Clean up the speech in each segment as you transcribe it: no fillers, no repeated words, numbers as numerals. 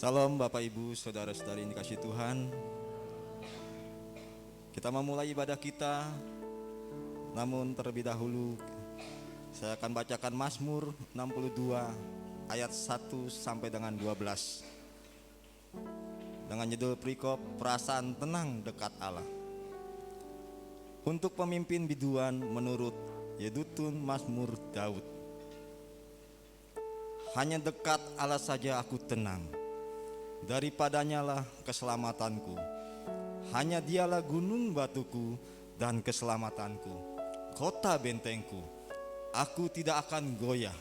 Salam Bapak Ibu, Saudara-saudari yang dikasihi Tuhan. Kita memulai ibadah kita, namun terlebih dahulu saya akan bacakan Mazmur 62 ayat 1 sampai dengan 12 dengan judul perikop perasaan tenang dekat Allah. Untuk pemimpin biduan menurut Yedutun Mazmur Daud. Hanya dekat Allah saja aku tenang, daripadanya lah keselamatanku. Hanya dialah gunung batuku dan keselamatanku, kota bentengku. Aku tidak akan goyah.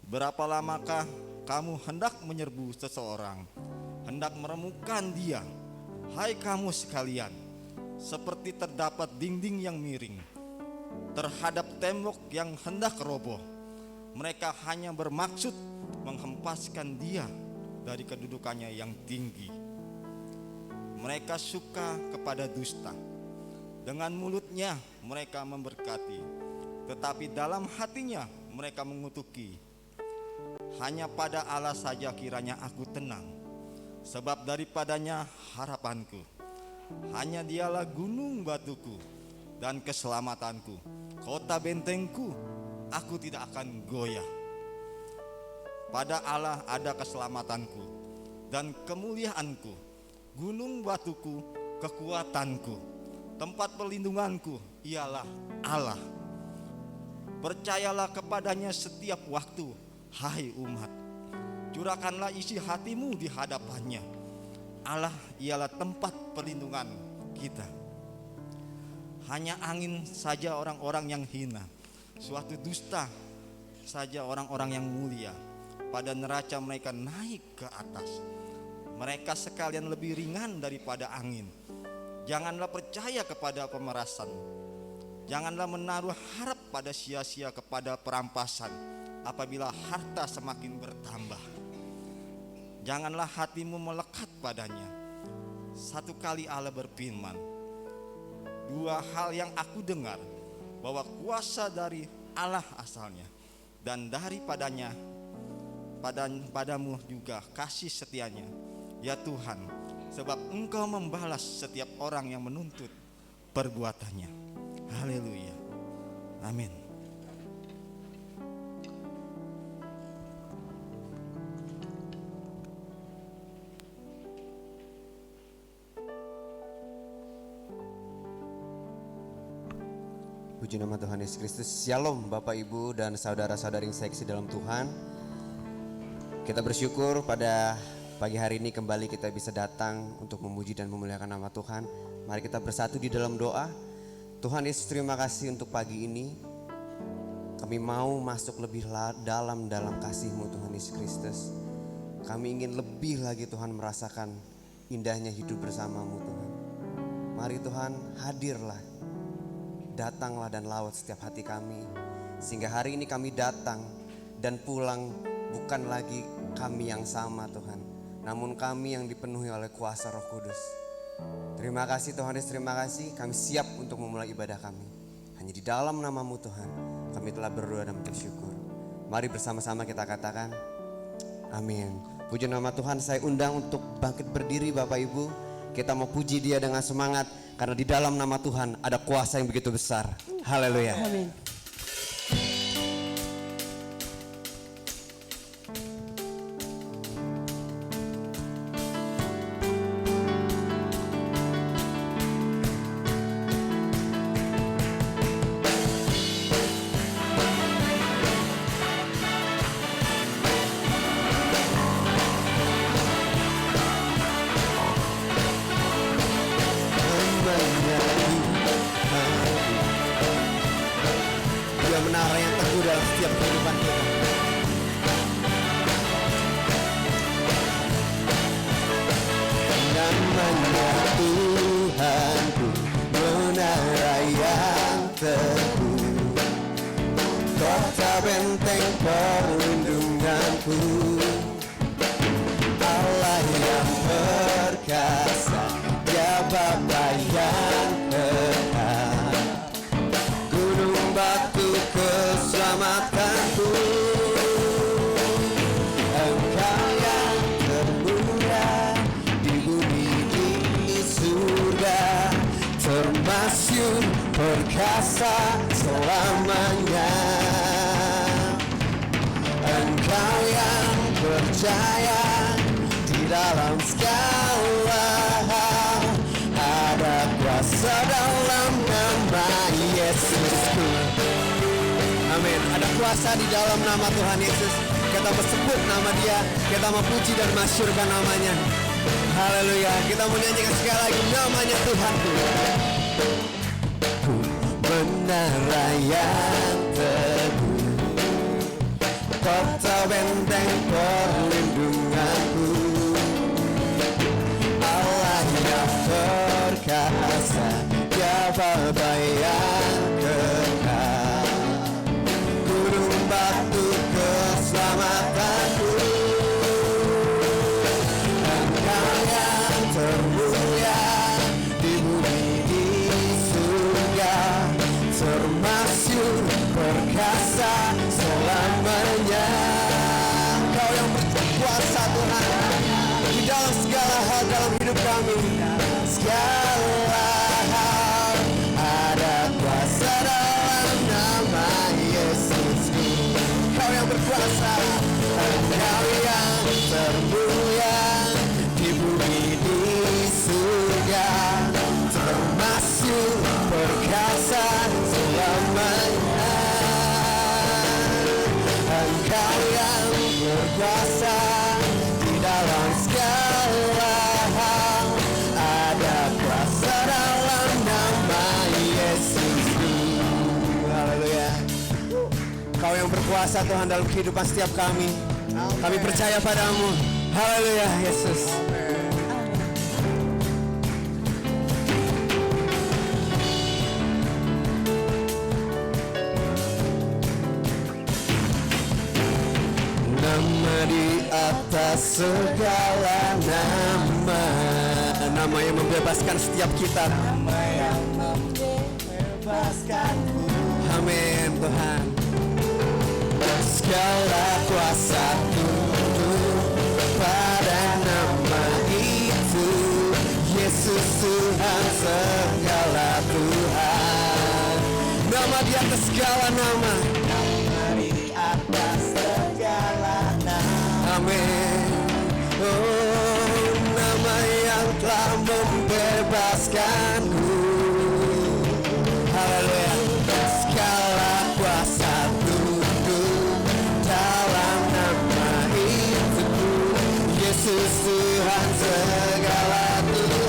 Berapa lamakah kamu hendak menyerbu seseorang, hendak meremukkan dia? Hai kamu sekalian, seperti terdapat dinding yang miring terhadap tembok yang hendak roboh. Mereka hanya bermaksud menghempaskan dia dari kedudukannya yang tinggi. Mereka suka kepada dusta. Dengan mulutnya mereka memberkati, tetapi dalam hatinya mereka mengutuki. Hanya pada Allah saja kiranya aku tenang, sebab daripadanya harapanku. Hanya dialah gunung batuku dan keselamatanku, kota bentengku. Aku tidak akan goyah. Pada Allah ada keselamatanku dan kemuliaanku, gunung batuku, kekuatanku, tempat perlindunganku ialah Allah. Percayalah kepadanya setiap waktu, hai umat. Curahkanlah isi hatimu di hadapannya. Allah ialah tempat perlindungan kita. Hanya angin saja orang-orang yang hina, suatu dusta saja orang-orang yang mulia. Pada neraca mereka naik ke atas. Mereka sekalian lebih ringan daripada angin. Janganlah percaya kepada pemerasan. Janganlah menaruh harap pada sia-sia kepada perampasan, apabila harta semakin bertambah. Janganlah hatimu melekat padanya. Satu kali Allah berfirman, dua hal yang aku dengar, bahwa kuasa dari Allah asalnya, dan daripadanya padamu juga kasih setianya, ya Tuhan, sebab Engkau membalas setiap orang yang menuntut perbuatannya. Haleluya, amin. Puji nama Tuhan Yesus Kristus. Shalom Bapak Ibu dan saudara-saudari yang saya kasih dalam Tuhan. Kita bersyukur pada pagi hari ini kembali kita bisa datang untuk memuji dan memuliakan nama Tuhan. Mari kita bersatu di dalam doa. Tuhan Yesus, terima kasih untuk pagi ini. Kami mau masuk lebih dalam kasih-Mu Tuhan Yesus Kristus. Kami ingin lebih lagi Tuhan merasakan indahnya hidup bersama-Mu Tuhan. Mari Tuhan, hadirlah. Datanglah dan lawat setiap hati kami. Sehingga hari ini kami datang dan pulang bukan lagi kami yang sama Tuhan, namun kami yang dipenuhi oleh kuasa Roh Kudus. Terima kasih Tuhan Yesus, terima kasih. Kami siap untuk memulai ibadah kami. Hanya di dalam nama-Mu Tuhan kami telah berdoa dan bersyukur. Mari bersama-sama kita katakan amin. Puji nama Tuhan. Saya undang untuk bangkit berdiri Bapak Ibu. Kita mau puji Dia dengan semangat, karena di dalam nama Tuhan ada kuasa yang begitu besar. Haleluya. Amin. Dia menara yang teguh dalam setiap kehidupan kita. Namanya Tuhanku, menara yang teguh, kota benteng perlindunganku, Allah yang perkasa, Dia Bapa yang dekat, gunung batu keselamatanku. Engkau yang termulia berkuasa selamanya. Engkau yang percaya di dalam segala hal, ada kuasa dalam nama Yesusku. Amin. Ada kuasa di dalam nama Tuhan Yesus. Kita bersebut nama Dia, kita memuji dan masyurkan namanya. Haleluya. Kita menyanyikan sekali lagi namanya Tuhanku. Menara yang teguh, kota benteng perlindunganku, Allah yang perkasa, Dia Bapa yang kekal, gunung batu keselamatanku. Engkau yang termulia di bumi di surga, termasyur perkasa selamanya. Engkau yang berkuasa Tuhan di dalam segala hal dalam hidup kami. Segala hal ada kuasa dalam nama Yesusku. Engkau yang berkuasa, Engkau yang termulia di bumi di surga, termasyur perkasa selamanya. Engkau yang berkuasa di dalam segala hal, ada kuasa dalam nama Yesusku. Haleluya. Kau yang berkuasa Tuhan dalam kehidupan setiap kami. Kami percaya padamu. Haleluya Yesus. Nama di atas segala nama, nama yang membebaskan setiap kita, nama yang membebaskanku. Amin Tuhan. Segala kuasa tunduk pada nama itu, Yesus Tuhan segala Tuhan. Nama di atas segala nama, nama di atas segala nama. Amin. Oh, nama yang telah membebaskanku. Haleluya. Segala kuasa tunduk dalam nama itu, Yesus Tuhan segala Tuhan.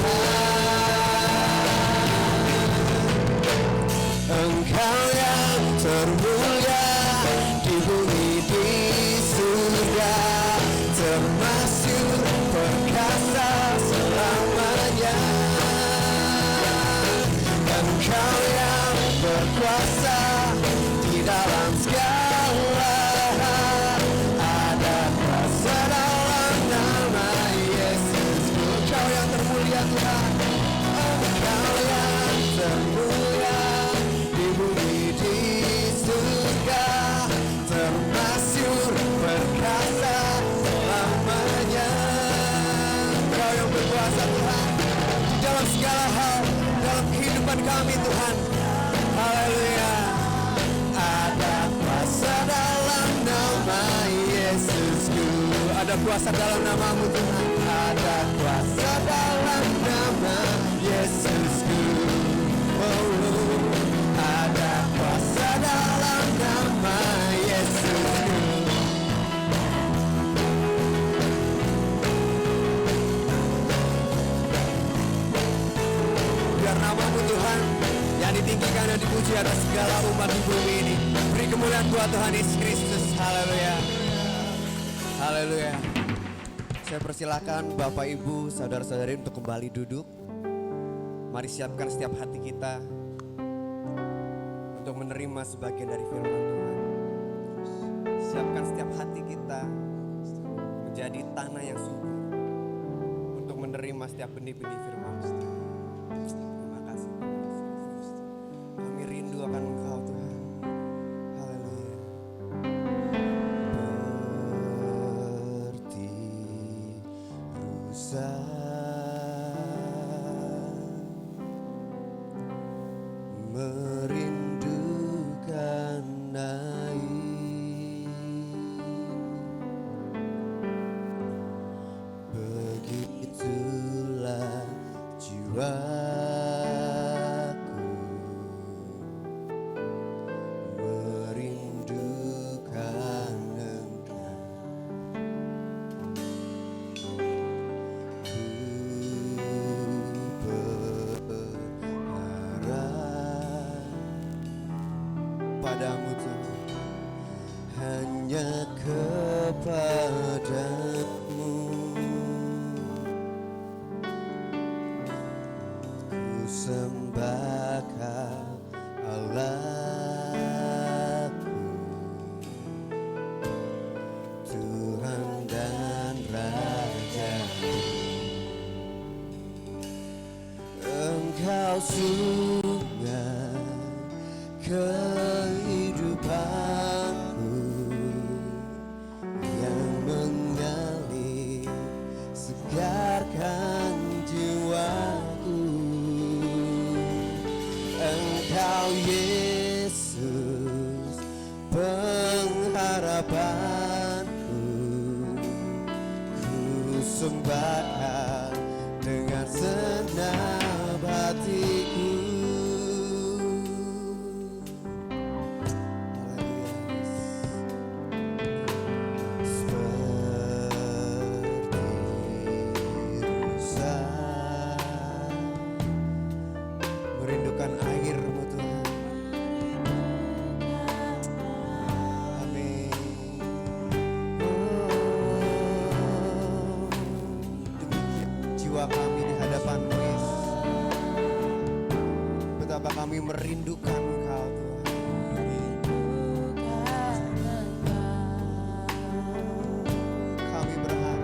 Engkau yang termulia di bumi di surga, termasyur perkasa selamanya. Engkau yang berkuasa di dalam segala hal, ada kuasa dalam nama Yesus. Engkau yang termulia Tuhan, Engkau yang termulia di bumi di surga, termasyur perkasa selamanya. Engkau yang berkuasa Tuhan di dalam segala hal dalam kehidupan kami Tuhan. Haleluya. Ada kuasa dalam nama Yesusku. Ada kuasa dalam namamu Tuhan. Ada kuasa dalam nama Yesusku. Oh, ada kuasa dalam nama Yesusku. Biar namamu Tuhan yang ditinggikan dan dipuji atas segala umat di bumi ini. Beri kemuliaan buat Tuhan Yesus Kristus. Haleluya. Haleluya. Saya persilakan Bapak Ibu, saudara-saudari untuk kembali duduk. Mari siapkan setiap hati kita untuk menerima sebagian dari firman Tuhan. Siapkan setiap hati kita menjadi tanah yang subur untuk menerima setiap benih-benih firman Tuhan. Terima kasih. Kami rindu akan Engkau Tuhan. Haleluya. Seperti rusa merindu hadapanku, ku sembahkan dengan senang hatiku. Merindukan air-Mu Tuhan. Amin. Demikian jiwa kami di hadapan-Mu Yesus. Betapa kami merindukan Engkau Tuhan. Kami berharap.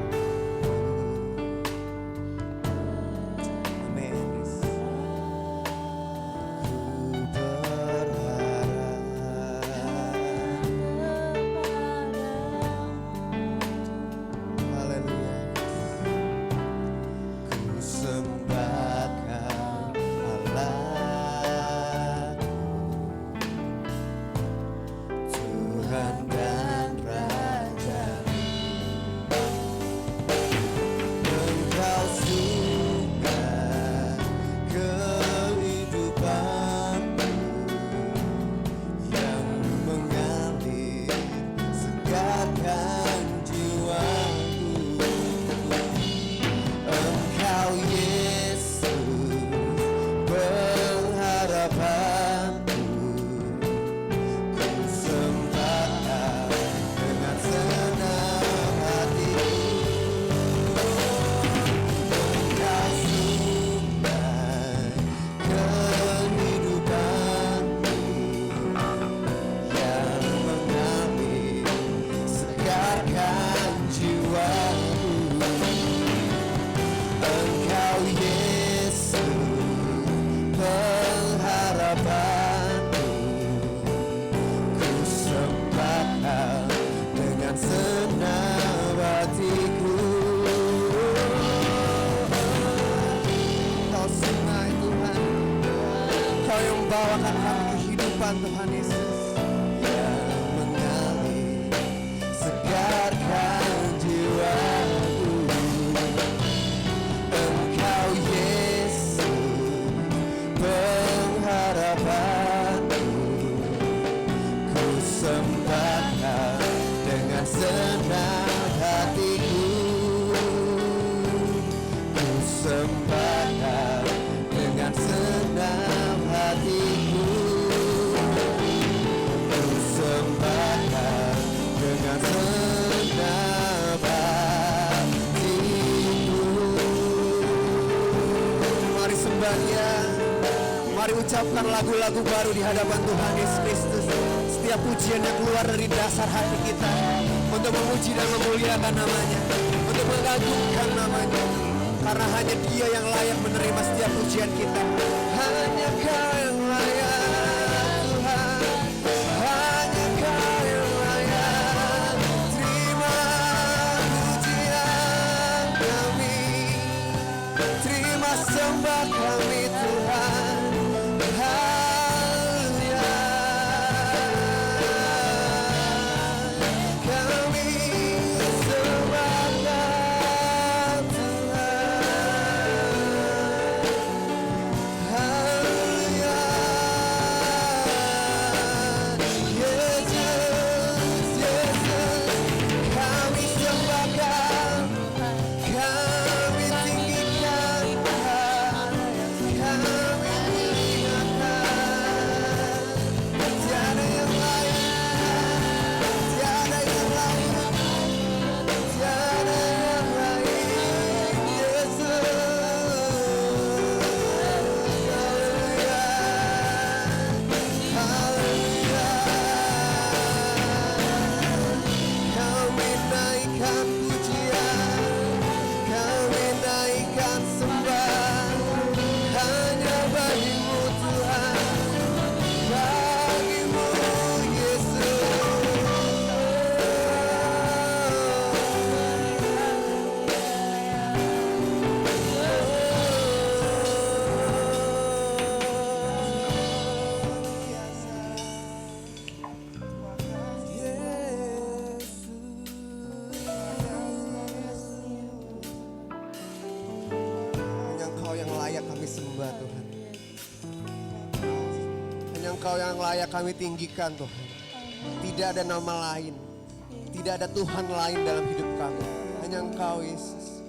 Amin. Bawakan kami kehidupan Tuhan Yesus yang mengalir, segarkan jiwaku. Engkau Yesus pengharapanku, ku sembahkan dengan senang hatiku, ku sembahkan dengan senang hatiku, ku sembahkan dengan senang hatiku. Mari sembah Dia, mari ucapkan lagu-lagu baru di hadapan Tuhan Yesus Kristus. Setiap pujian yang keluar dari dasar hati kita untuk memuji dan memuliakan namanya, untuk mengagungkan namanya, karena hanya Dia yang layak menerima setiap pujian kita. Hanya Kau yang layak Tuhan, hanya Kau yang layak. Terima pujian kami, terima sembah kami Tuhan. Haleluya. Kami sembahkan Tuhan. Haleluya. Yesus, Yesus, kami sembahkan, kami tinggikan Tuhan. Engkau yang layak kami tinggikan Tuhan. Tidak ada nama lain, tidak ada Tuhan lain dalam hidup kami, hanya Engkau Yesus.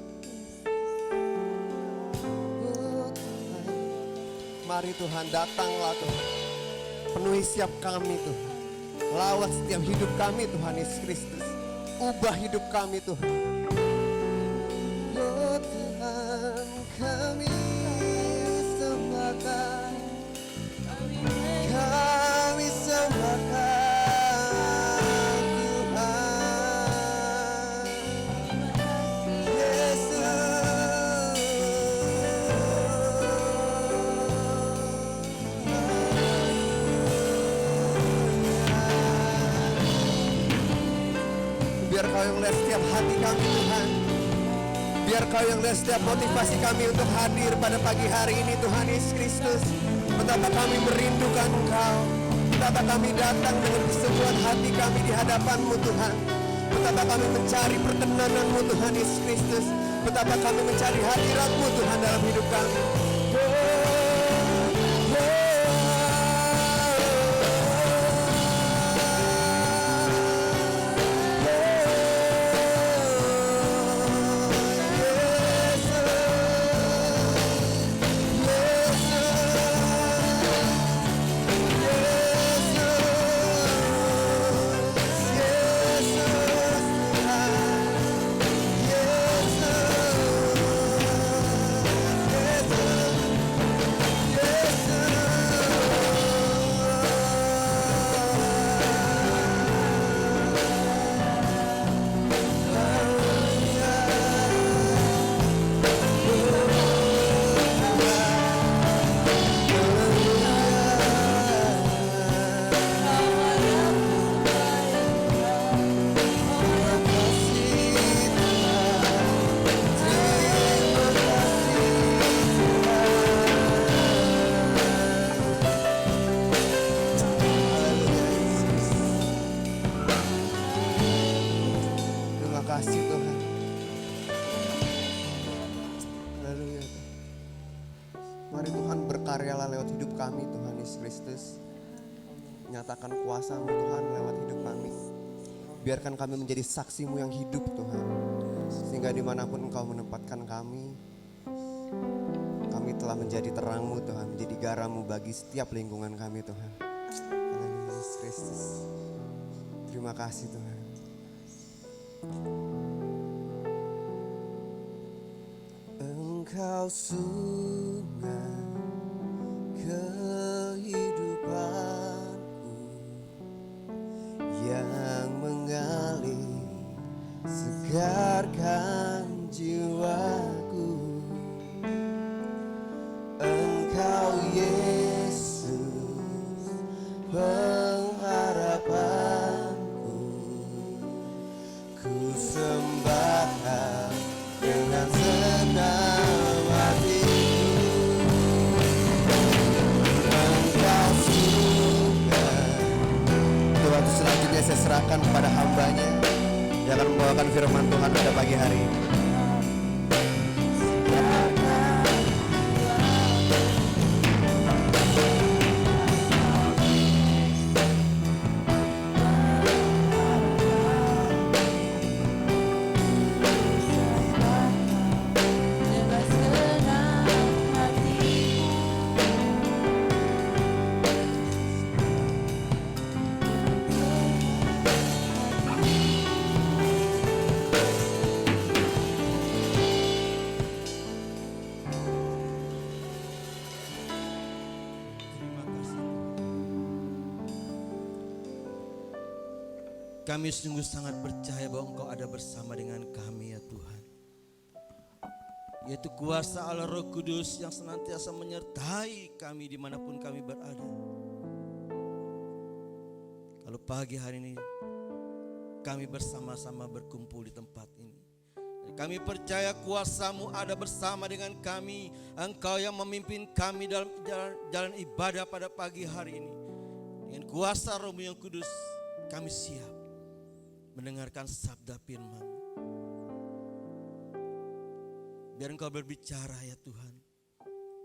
Oh, Tuhan. Mari Tuhan, datanglah Tuhan, penuhi setiap kami Tuhan. Lawat setiap hidup kami Tuhan Yesus Kristus. Ubah hidup kami Tuhan. Oh Tuhan, kami sembahkan, kami sembahkan Tuhan Yesus. Biar Kau yang lihat setiap hati kami Tuhan. Biar Kau yang lihat setiap motivasi kami untuk hadir pada pagi hari ini Tuhan Yesus Kristus. Betapa kami merindukan Engkau. Betapa kami datang dengan kesungguhan hati kami di hadapan-Mu Tuhan. Betapa kami mencari perkenanan-Mu Tuhan Yesus Kristus. Betapa kami mencari hadirat-Mu Tuhan dalam hidup kami. Nyatakan kuasa-Mu Tuhan lewat hidup kami. Biarkan kami menjadi saksi-Mu yang hidup Tuhan. Sehingga dimanapun Engkau menempatkan kami telah menjadi terang-Mu Tuhan, menjadi garam-Mu bagi setiap lingkungan kami Tuhan. Haleluya Yesus Kristus. Terima kasih Tuhan. Engkau sungai kehidupanku yang mengalir, segarkan jiwaku. Engkau Yesus, pengharapanku. Ku sembahkan dengan senang hatiku. Engkau sungai. Waktu selanjutnya saya serahkan kepada hamba-Nya yang akan membawakan firman Tuhan pada pagi hari ini. Kami sungguh sangat percaya bahwa Engkau ada bersama dengan kami ya Tuhan. Yaitu kuasa Allah Roh Kudus yang senantiasa menyertai kami dimanapun kami berada. Kalau pagi hari ini kami bersama-sama berkumpul di tempat ini, kami percaya kuasa-Mu ada bersama dengan kami. Engkau yang memimpin kami dalam jalan ibadah pada pagi hari ini. Dengan kuasa Roh-Mu yang kudus kami siap mendengarkan sabda firman. Biar Engkau berbicara ya Tuhan.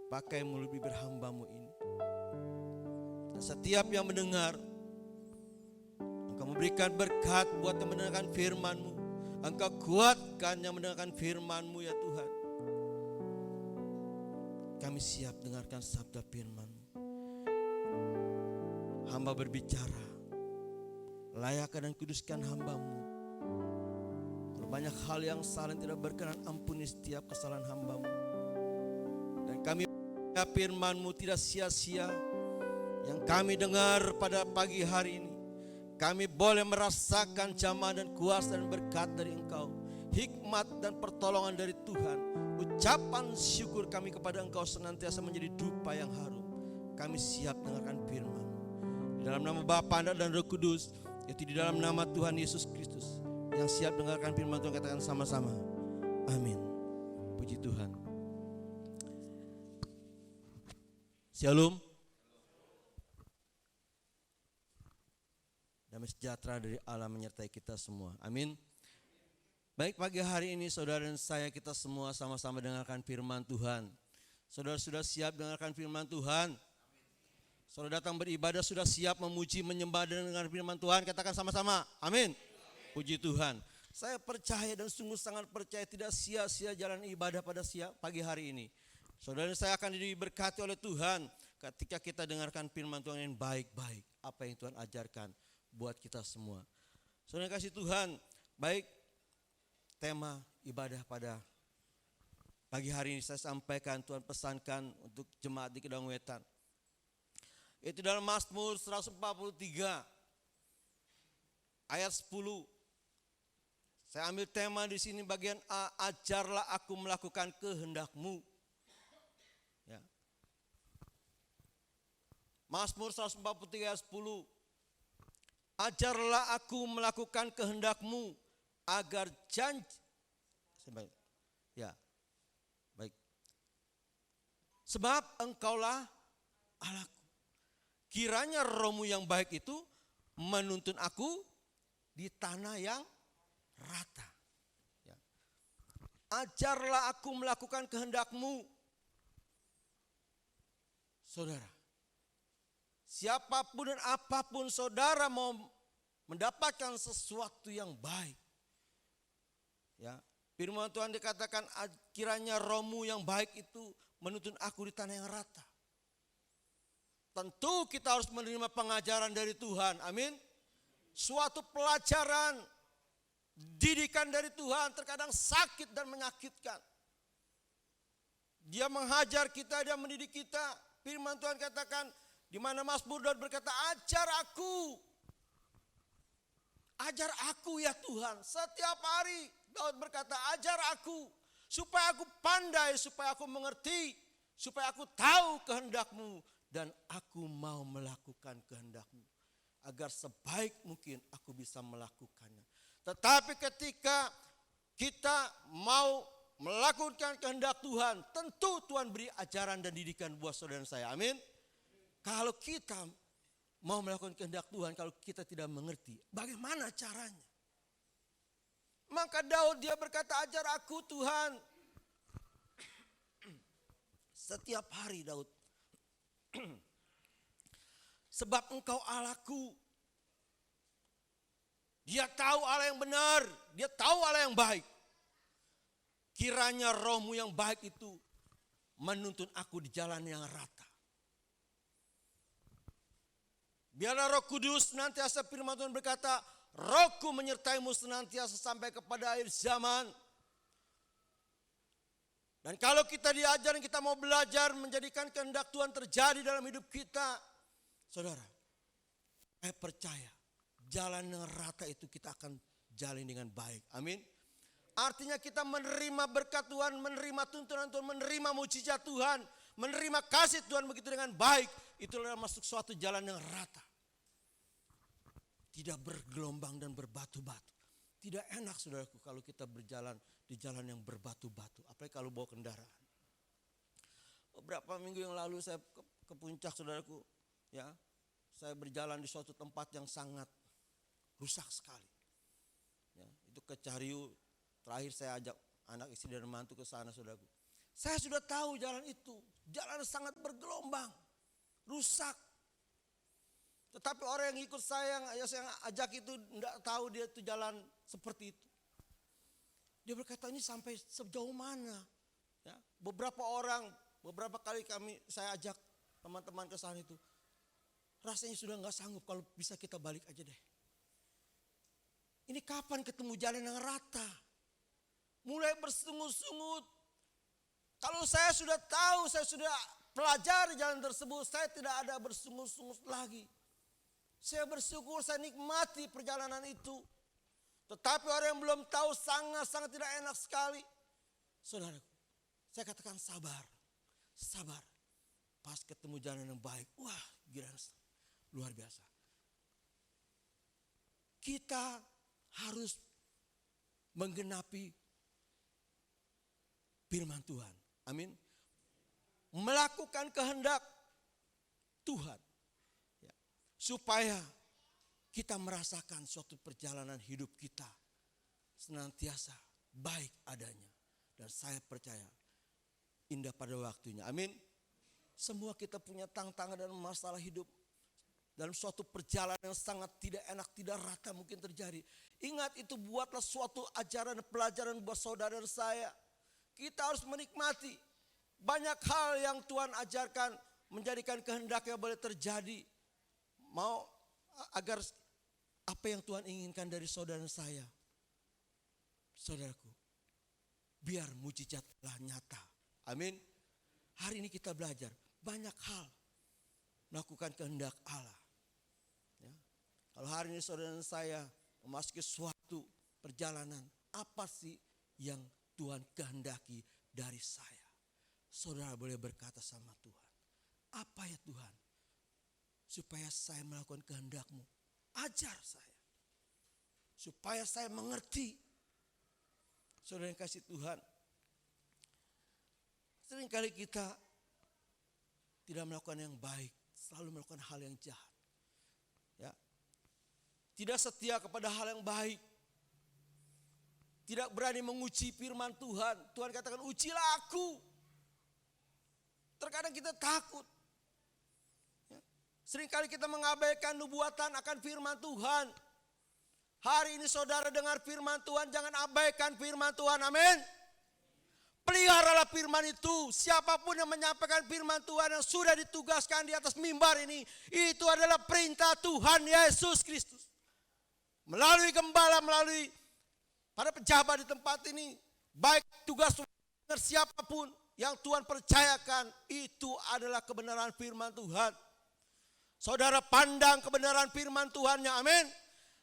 Pakai mulut bibir hamba-Mu ini. Dan setiap yang mendengar, Engkau memberikan berkat buat yang mendengarkan firman-Mu. Engkau kuatkan yang mendengarkan firman-Mu ya Tuhan. Kami siap dengarkan sabda firman-Mu. Hamba berbicara, layakkan dan kuduskan hamba-Mu. Kalau banyak hal yang salah yang tidak berkenan, ampuni setiap kesalahan hamba-Mu. Dan kami firman-Mu tidak sia-sia yang kami dengar pada pagi hari ini. Kami boleh merasakan jamaah dan kuasa dan berkat dari Engkau, hikmat dan pertolongan dari Tuhan. Ucapan syukur kami kepada Engkau senantiasa menjadi dupa yang harum. Kami siap dengarkan firman. Di dalam nama Bapa, Anak dan Roh Kudus, yaitu di dalam nama Tuhan Yesus Kristus, yang siap dengarkan firman Tuhan, katakan sama-sama. Amin. Puji Tuhan. Shalom. Damai sejahtera dari Allah menyertai kita semua. Amin. Baik, pagi hari ini saudara dan saya, kita semua sama-sama dengarkan firman Tuhan. Saudara sudah siap dengarkan firman Tuhan? Saudara datang beribadah sudah siap memuji, menyembah dan dengar firman Tuhan? Katakan sama-sama. Amin. Puji Tuhan. Saya percaya dan sungguh sangat percaya tidak sia-sia jalan ibadah pada pagi hari ini. Saudara dan saya akan diberkati oleh Tuhan ketika kita dengarkan firman Tuhan yang baik-baik. Apa yang Tuhan ajarkan buat kita semua. Saudara kasih Tuhan, baik, tema ibadah pada pagi hari ini saya sampaikan, Tuhan pesankan untuk jemaat di Kedung Wetan. Itu dalam Mazmur 143 ayat 10. Saya ambil tema di sini bagian A, ajarlah aku melakukan kehendak-Mu. Ya. Mazmur 143 ayat 10. Ajarlah aku melakukan kehendak-Mu agar janji. Ya, baik. Sebab Engkaulah Allahku. Kiranya Roh-Mu yang baik itu menuntun aku di tanah yang rata. Ya. Ajarlah aku melakukan kehendak-Mu. Saudara, siapapun dan apapun saudara mau mendapatkan sesuatu yang baik. Ya, firman Tuhan dikatakan kiranya Roh-Mu yang baik itu menuntun aku di tanah yang rata. Tentu kita harus menerima pengajaran dari Tuhan. Amin. Suatu pelajaran, didikan dari Tuhan terkadang sakit dan menyakitkan. Dia menghajar kita, dia mendidik kita. Firman Tuhan katakan, di mana Mazmur Daud berkata, ajar aku ya Tuhan. Setiap hari Daud berkata, ajar aku supaya aku pandai, supaya aku mengerti, supaya aku tahu kehendak-Mu dan aku mau melakukan kehendak-Mu agar sebaik mungkin aku bisa melakukannya. Tetapi ketika kita mau melakukan kehendak Tuhan, tentu Tuhan beri ajaran dan didikan buat saudara dan saya. Amin. Kalau kita mau melakukan kehendak Tuhan, kalau kita tidak mengerti bagaimana caranya. Maka Daud dia berkata, ajar aku Tuhan. Setiap hari Daud. Sebab Engkau Allahku. Dia tahu Allah yang benar, dia tahu Allah yang baik. Kiranya Roh-Mu yang baik itu menuntun aku di jalan yang rata. Biarlah Roh Kudus senantiasa, firman Tuhan berkata, Rohku menyertai-Mu senantiasa sampai kepada akhir zaman. Dan kalau kita diajar dan kita mau belajar menjadikan kehendak Tuhan terjadi dalam hidup kita, saudara, saya percaya jalan yang rata itu kita akan jalani dengan baik. Amin. Artinya kita menerima berkat Tuhan, menerima tuntunan Tuhan, menerima mujizat Tuhan, menerima kasih Tuhan begitu dengan baik. Itulah masuk suatu jalan yang rata. Tidak bergelombang dan berbatu-batu. Tidak enak saudaraku kalau kita berjalan di jalan yang berbatu-batu. Apalagi kalau bawa kendaraan. Beberapa minggu yang lalu saya ke puncak saudaraku. Ya, saya berjalan di suatu tempat yang sangat rusak sekali. Ya, itu ke Cariu. Terakhir saya ajak anak istri dan mantu ke sana saudaraku. Saya sudah tahu jalan itu. Jalan sangat bergelombang. Rusak. Tetapi orang yang ikut saya, yang saya ajak itu enggak tahu dia itu jalan seperti itu. Dia berkata, ini sampai sejauh mana? Ya, beberapa kali saya ajak teman-teman ke sana itu. Rasanya sudah enggak sanggup, kalau bisa kita balik aja deh. Ini kapan ketemu jalan yang rata? Mulai bersungut-sungut. Kalau saya sudah tahu, saya sudah pelajari jalan tersebut, saya tidak ada bersungut-sungut lagi. Saya bersyukur, saya nikmati perjalanan itu. Tetapi orang yang belum tahu sangat-sangat tidak enak sekali. Saudaraku, saya katakan sabar. Sabar. Pas ketemu jalan yang baik, wah gila, luar biasa. Kita harus menggenapi firman Tuhan. Amin. Melakukan kehendak Tuhan. Ya. Supaya kita merasakan suatu perjalanan hidup kita senantiasa baik adanya. Dan saya percaya indah pada waktunya. Amin. Semua kita punya tantangan dan masalah hidup. Dalam suatu perjalanan yang sangat tidak enak, tidak rata mungkin terjadi. Ingat, itu buatlah suatu ajaran dan pelajaran buat saudara dan saya. Kita harus menikmati banyak hal yang Tuhan ajarkan, menjadikan kehendaknya boleh terjadi. Mau agar apa yang Tuhan inginkan dari saudara dan saya. Saudaraku, biar mujizatlah nyata. Amin. Hari ini kita belajar banyak hal melakukan kehendak Allah. Ya. Kalau hari ini saudara dan saya memasuki suatu perjalanan, apa sih yang Tuhan kehendaki dari saya? Saudara boleh berkata sama Tuhan, apa ya Tuhan? Supaya saya melakukan kehendak-Mu, ajar saya. Supaya saya mengerti. Saudara yang kasih Tuhan, seringkali kita tidak melakukan yang baik, selalu melakukan hal yang jahat. Ya. Tidak setia kepada hal yang baik. Tidak berani menguji firman Tuhan. Tuhan katakan, ujilah aku. Terkadang kita takut. Ya. Seringkali kita mengabaikan nubuatan akan firman Tuhan. Hari ini saudara dengar firman Tuhan, jangan abaikan firman Tuhan. Amin. Peliharalah firman itu. Siapapun yang menyampaikan firman Tuhan yang sudah ditugaskan di atas mimbar ini, itu adalah perintah Tuhan Yesus Kristus. Melalui gembala, melalui para pejabat di tempat ini, baik tugas siapapun yang Tuhan percayakan, itu adalah kebenaran firman Tuhan. Saudara pandang kebenaran firman Tuhannya, amin.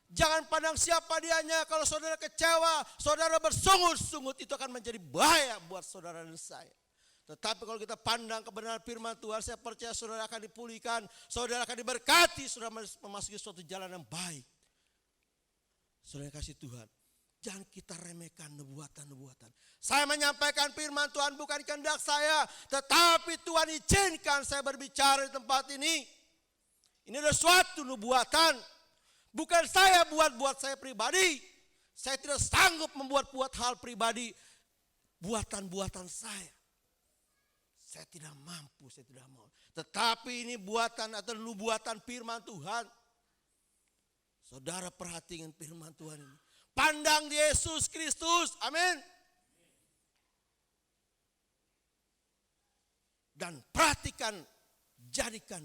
Jangan pandang siapa dianya. Kalau saudara kecewa, saudara bersungut-sungut, itu akan menjadi bahaya buat saudara dan saya. Tetapi kalau kita pandang kebenaran firman Tuhan, saya percaya saudara akan dipulihkan, saudara akan diberkati, saudara memasuki suatu jalan yang baik. Saudara yang kasih Tuhan, jangan kita remehkan nubuatan-nubuatan. Saya menyampaikan firman Tuhan bukan kehendak saya, tetapi Tuhan izinkan saya berbicara di tempat ini. Ini adalah suatu nubuatan. Bukan saya buat saya pribadi. Saya tidak sanggup membuat hal pribadi. Buatan-buatan saya. Saya tidak mampu, saya tidak mau. Tetapi ini buatan atau nubuatan firman Tuhan. Saudara perhatikan firman Tuhan ini. Pandang Yesus Kristus. Amin. Dan perhatikan, jadikan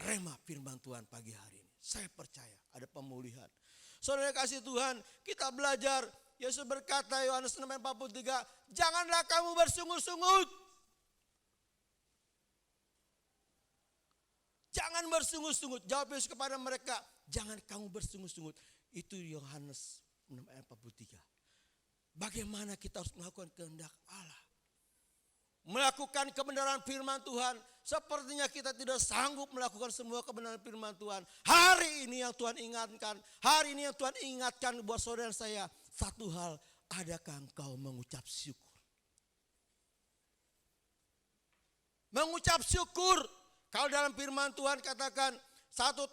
rema firman Tuhan pagi hari ini. Saya percaya ada pemulihan. Saudara kasih Tuhan, kita belajar. Yesus berkata Yohanes 6:43, janganlah kamu bersungut-sungut. Jangan bersungut-sungut. Jawab Yesus kepada mereka, jangan kamu bersungut-sungut. Itu Yohanes 6:43. Bagaimana kita harus melakukan kehendak Allah? Melakukan kebenaran firman Tuhan. Sepertinya kita tidak sanggup melakukan semua kebenaran firman Tuhan. Hari ini yang Tuhan ingatkan. Hari ini yang Tuhan ingatkan buat saudara saya. Satu hal, adakah engkau mengucap syukur? Mengucap syukur. Kalau dalam firman Tuhan katakan 1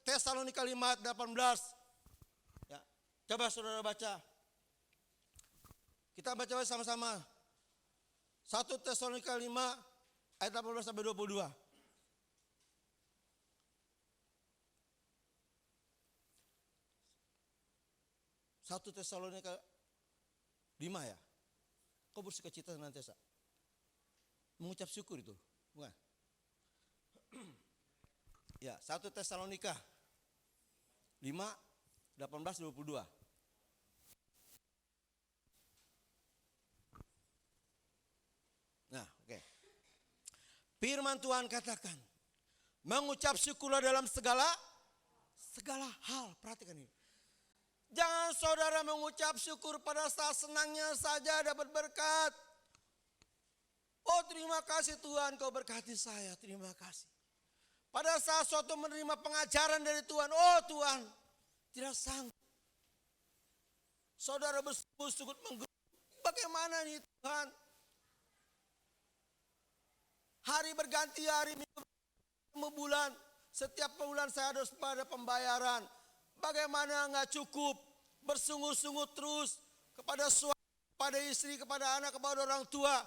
Tesalonika 5:18. Ya, coba saudara baca. Kita baca sama-sama. 1 Tesalonika 5 ayat 18-22. 1 Tesalonika 5 ya. Kau bersukacita senantiasa. Mengucap syukur itu, bukan? Ya, 1 Tesalonika 5, 18, 22. Nah, oke. Firman Tuhan katakan, mengucap syukurlah dalam segala hal. Perhatikan ini. Jangan saudara mengucap syukur pada saat senangnya saja dapat berkat. Oh, terima kasih Tuhan, kau berkati saya, terima kasih. Pada saat suatu menerima pengajaran dari Tuhan, oh Tuhan, tidak sanggup. Saudara bersungguh-sungguh menggerutu, bagaimana nih Tuhan? Hari berganti hari, minggu bulan, setiap bulan saya harus pada pembayaran. Bagaimana nggak cukup, bersungguh-sungguh terus kepada suami, kepada istri, kepada anak, kepada orang tua.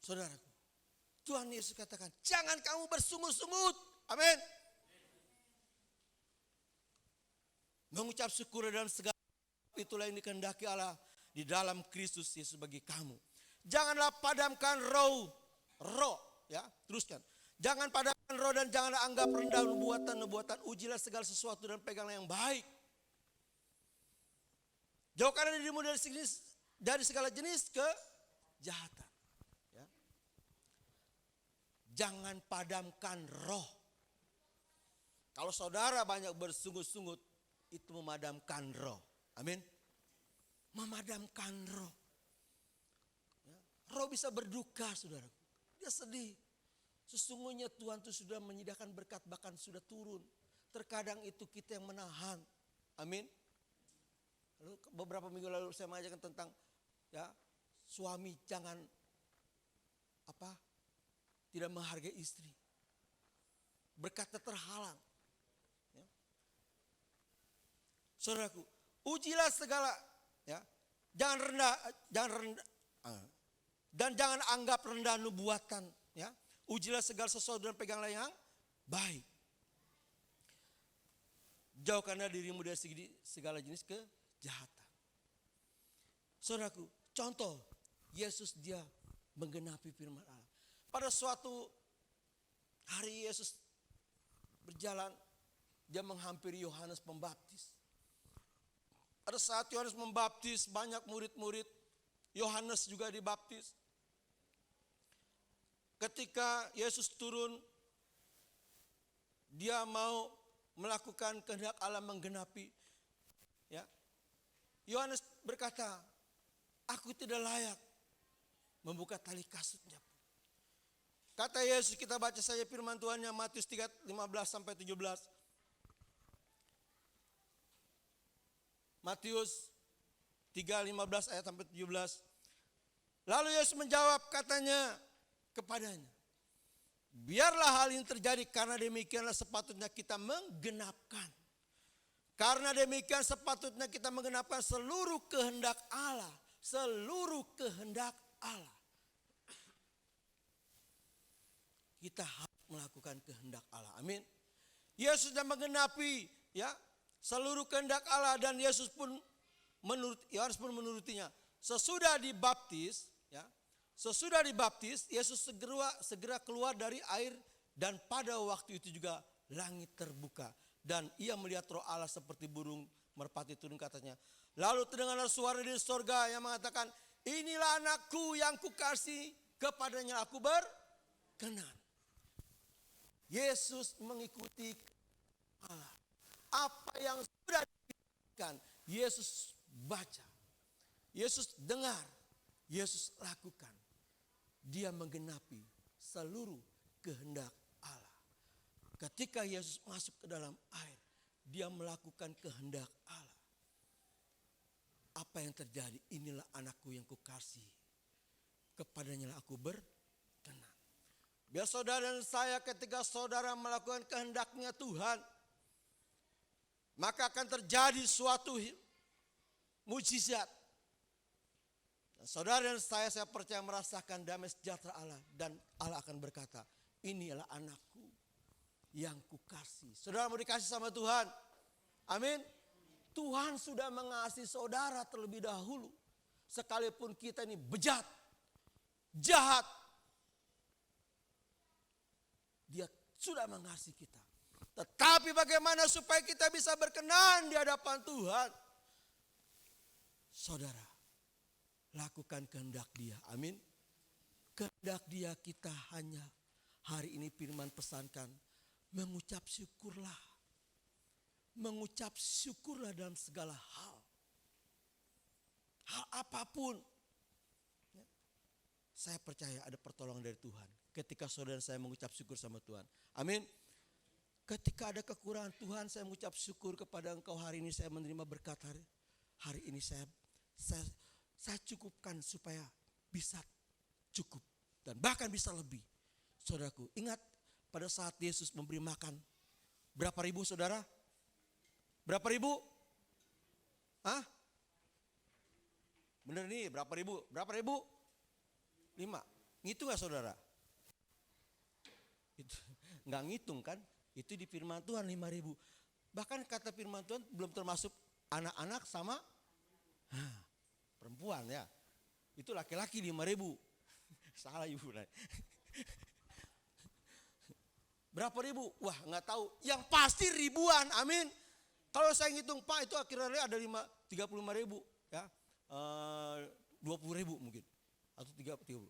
Saudaraku, Tuhan Yesus katakan, jangan kamu bersungguh-sungguh. Amin. Mengucap syukur dalam segala, itulah yang dikehendaki Allah di dalam Kristus Yesus bagi kamu. Janganlah padamkan roh, ya, teruskan. Jangan padamkan roh dan janganlah anggap rendah nubuatan. Ujilah segala sesuatu dan peganglah yang baik. Jauhkanlah dirimu dari segala jenis kejahatan. Ya. Jangan padamkan roh. Kalau saudara banyak bersungut-sungut, itu memadamkan roh. Amin. Memadamkan roh. Ya. Roh bisa berduka, saudara. Dia sedih. Sesungguhnya Tuhan itu sudah menyediakan berkat, bahkan sudah turun. Terkadang itu kita yang menahan. Amin. Lalu beberapa minggu lalu saya mengajarkan tentang ya, suami jangan tidak menghargai istri. Berkatnya terhalang. Ya. Saudaraku, ujilah segala, ya, jangan rendah, dan jangan anggap rendah nubuatan. Ya. Ujilah segala sesuatu dan peganglah yang baik. Jauhkanlah dirimu dari segala jenis kejahatan. Saudaraku, contoh Yesus dia menggenapi firman Allah. Pada suatu hari Yesus berjalan, dia menghampiri Yohanes Pembaptis. Pada saat Yohanes membaptis, banyak murid-murid Yohanes juga dibaptis. Ketika Yesus turun, dia mau melakukan kehendak Allah menggenapi. Ya. Yohanes berkata, aku tidak layak membuka tali kasutnya. Kata Yesus, kita baca saja firman Tuhan yang Matius 3, 15 sampai 17. Matius 3, 15 ayat sampai 17. Lalu Yesus menjawab, katanya kepadanya, biarlah hal ini terjadi karena demikianlah sepatutnya kita menggenapkan. Karena demikian sepatutnya kita menggenapkan seluruh kehendak Allah. Seluruh kehendak Allah. Kita harus melakukan kehendak Allah. Amin. Yesus sudah menggenapi ya seluruh kehendak Allah dan Yesus pun Yohanes pun menurutinya. Sesudah dibaptis, ya. Sesudah dibaptis, Yesus segera keluar dari air dan pada waktu itu juga langit terbuka dan ia melihat Roh Allah seperti burung merpati turun katanya. Lalu terdengarlah suara dari surga yang mengatakan, inilah anakku yang kukasihi, kepadanya aku berkenan. Yesus mengikuti Allah. Apa yang sudah diberikan, Yesus baca, Yesus dengar, Yesus lakukan. Dia menggenapi seluruh kehendak Allah. Ketika Yesus masuk ke dalam air, dia melakukan kehendak Allah. Apa yang terjadi? Inilah anakku yang kukasihi, kepadanya aku berkenan. Biar saudara dan saya ketika saudara melakukan kehendaknya Tuhan, maka akan terjadi suatu mujizat. Saudara dan saya percaya merasakan damai sejahtera Allah. Dan Allah akan berkata, inilah anakku yang kukasihi. Saudara mau dikasih sama Tuhan? Amin. Tuhan sudah mengasihi saudara terlebih dahulu. Sekalipun kita ini bejat, jahat, Dia sudah mengasihi kita. Tetapi bagaimana supaya kita bisa berkenan di hadapan Tuhan? Saudara, lakukan kehendak Dia. Amin. Kehendak Dia kita hanya hari ini firman pesankan, mengucap syukurlah. Mengucap syukurlah dalam segala hal. Hal apapun. Saya percaya ada pertolongan dari Tuhan. Ketika saudara saya mengucap syukur sama Tuhan. Amin. Ketika ada kekurangan Tuhan, saya mengucap syukur kepada Engkau hari ini. Saya menerima berkat hari ini. Saya cukupkan supaya bisa cukup. Dan bahkan bisa lebih. Saudaraku, ingat pada saat Yesus memberi makan. Berapa ribu saudara? Berapa ribu? Hah? Bener nih, berapa ribu? Berapa ribu? 5. Ngitung gak saudara? Itu nggak ngitung kan? Itu di firman Tuhan 5.000. Bahkan kata firman Tuhan belum termasuk anak-anak sama perempuan ya. Itu laki-laki 5.000. Salah ibu. Berapa ribu? Wah nggak tahu. Yang pasti ribuan. Amin. Kalau saya ngitung Pak itu akhirnya ada 35.000 ya. 20.000 mungkin. Atau 30.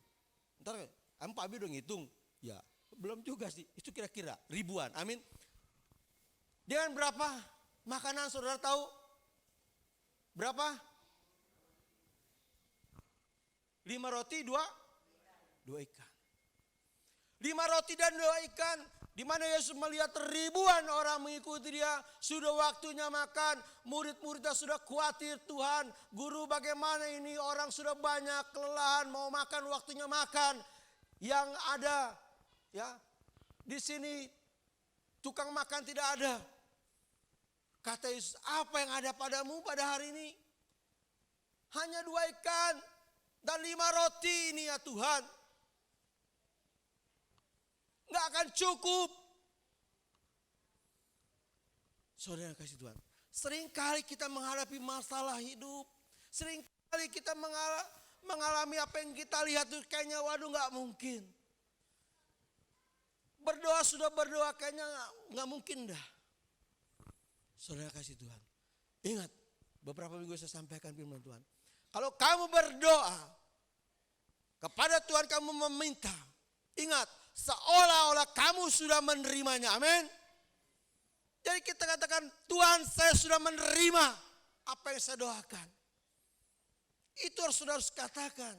Ntar Pak Abi udah ngitung. Ya belum juga sih. Itu kira-kira ribuan. Amin. Dengan berapa makanan saudara tahu? Berapa? 5 roti, 2 ikan. 5 roti dan 2 ikan. Di mana Yesus melihat ribuan orang mengikuti Dia. Sudah waktunya makan. Murid-muridnya sudah khawatir, Tuhan, Guru bagaimana ini, orang sudah banyak kelelahan, mau makan, waktunya makan. Yang ada ya di sini tukang makan tidak ada. Kata Yesus, apa yang ada padamu pada hari ini? Hanya 2 ikan dan 5 roti ini ya Tuhan. Nggak akan cukup. Saudara kasih Tuhan. Seringkali kita menghadapi masalah hidup. Seringkali kita mengalami apa yang kita lihat tuh kayaknya waduh nggak mungkin. Berdoa sudah berdoa kayaknya nggak mungkin dah. Saudara kasih Tuhan. Ingat beberapa minggu saya sampaikan firman Tuhan. Kalau kamu berdoa kepada Tuhan kamu meminta. Ingat seolah-olah kamu sudah menerimanya. Amin. Jadi kita katakan Tuhan saya sudah menerima apa yang saya doakan. Itu harus saudara katakan.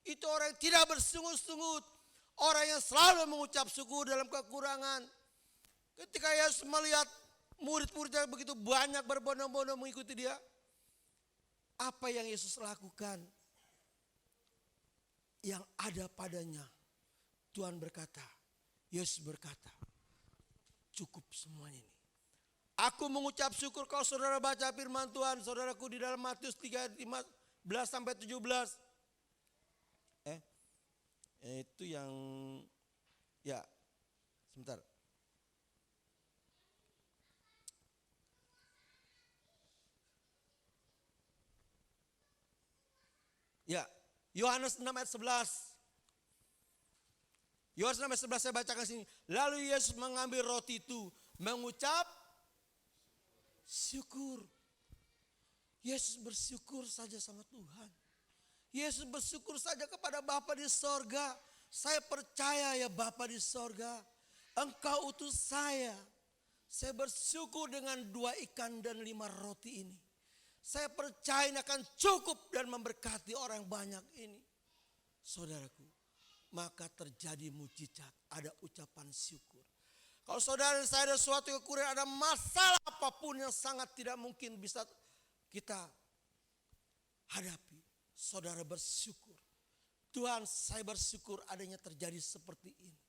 Itu orang yang tidak bersungut-sungut. Orang yang selalu mengucap syukur dalam kekurangan. Ketika Yesus melihat murid-muridnya begitu banyak berbondong-bondong mengikuti Dia. Apa yang Yesus lakukan? Yang ada padanya. Tuhan berkata, Yesus berkata, cukup semuanya ini. Aku mengucap syukur kalau saudara baca firman Tuhan. Saudaraku di dalam Matius 3:15 sampai 17. Itu yang ya sebentar. Ya, Yohanes 6 ayat 11. Yohanes 6 ayat 11 saya bacakan sini. Lalu Yesus mengambil roti itu, mengucap syukur. Yesus bersyukur saja sama Tuhan. Yesus bersyukur saja kepada Bapa di sorga. Saya percaya ya Bapa di sorga. Engkau utus saya. Saya bersyukur dengan 2 ikan dan 5 roti ini. Saya percaya ini akan cukup dan memberkati orang banyak ini. Saudaraku, maka terjadi mujizat. Ada ucapan syukur. Kalau saudara dan saya ada suatu kekurangan, ada masalah apapun yang sangat tidak mungkin bisa kita hadapi. Saudara bersyukur. Tuhan saya bersyukur adanya terjadi seperti ini.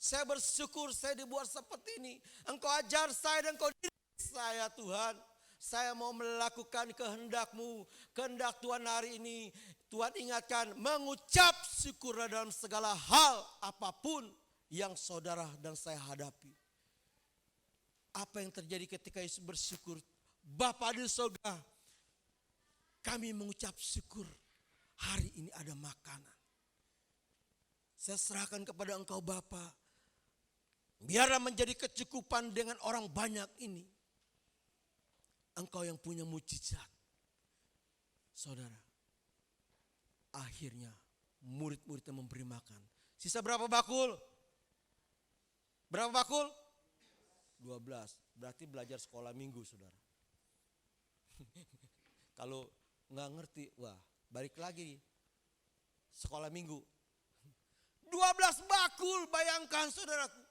Saya bersyukur saya dibuat seperti ini. Engkau ajar saya dan Engkau didik saya Tuhan. Saya mau melakukan kehendak-Mu. Kehendak Tuhan hari ini. Tuhan ingatkan mengucap syukurlah dalam segala hal apapun yang saudara dan saya hadapi. Apa yang terjadi ketika Yesus bersyukur? Bapa di surga, kami mengucap syukur hari ini ada makanan. Saya serahkan kepada Engkau Bapa, biarlah menjadi kecukupan dengan orang banyak ini. Engkau yang punya mujizat. Saudara, akhirnya murid-muridnya memberi makan. Sisa berapa bakul? Berapa bakul? 12. Berarti belajar sekolah minggu, saudara. Kalau nggak ngerti, wah balik lagi sekolah minggu. 12 bakul, bayangkan saudaraku.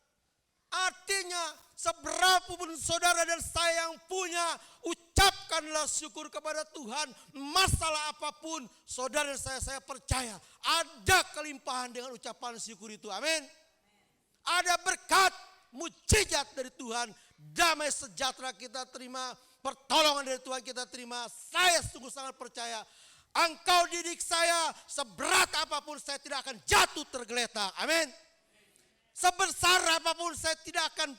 Artinya seberapa pun saudara dan saya yang punya, ucapkanlah syukur kepada Tuhan. Masalah apapun saudara dan saya percaya ada kelimpahan dengan ucapan syukur itu. Amin. Ada berkat, mujizat dari Tuhan, damai sejahtera kita terima, pertolongan dari Tuhan kita terima. Saya sungguh sangat percaya, Engkau didik saya, seberat apapun saya tidak akan jatuh tergeletak. Amin. Sebesar apapun saya tidak akan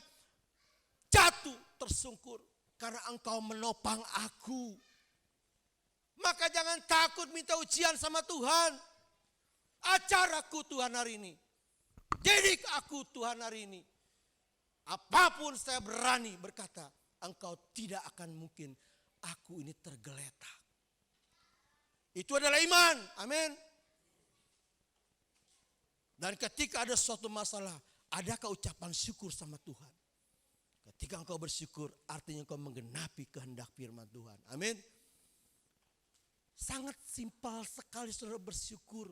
jatuh tersungkur, karena Engkau menopang aku. Maka jangan takut minta ujian sama Tuhan. Ajar aku Tuhan hari ini. Didik aku Tuhan hari ini. Apapun saya berani berkata, Engkau tidak akan mungkin aku ini tergeletak. Itu adalah iman. Amin. Dan ketika ada suatu masalah, adakah ucapan syukur sama Tuhan? Ketika engkau bersyukur, artinya engkau menggenapi kehendak firman Tuhan. Amin. Sangat simpel sekali saudara bersyukur.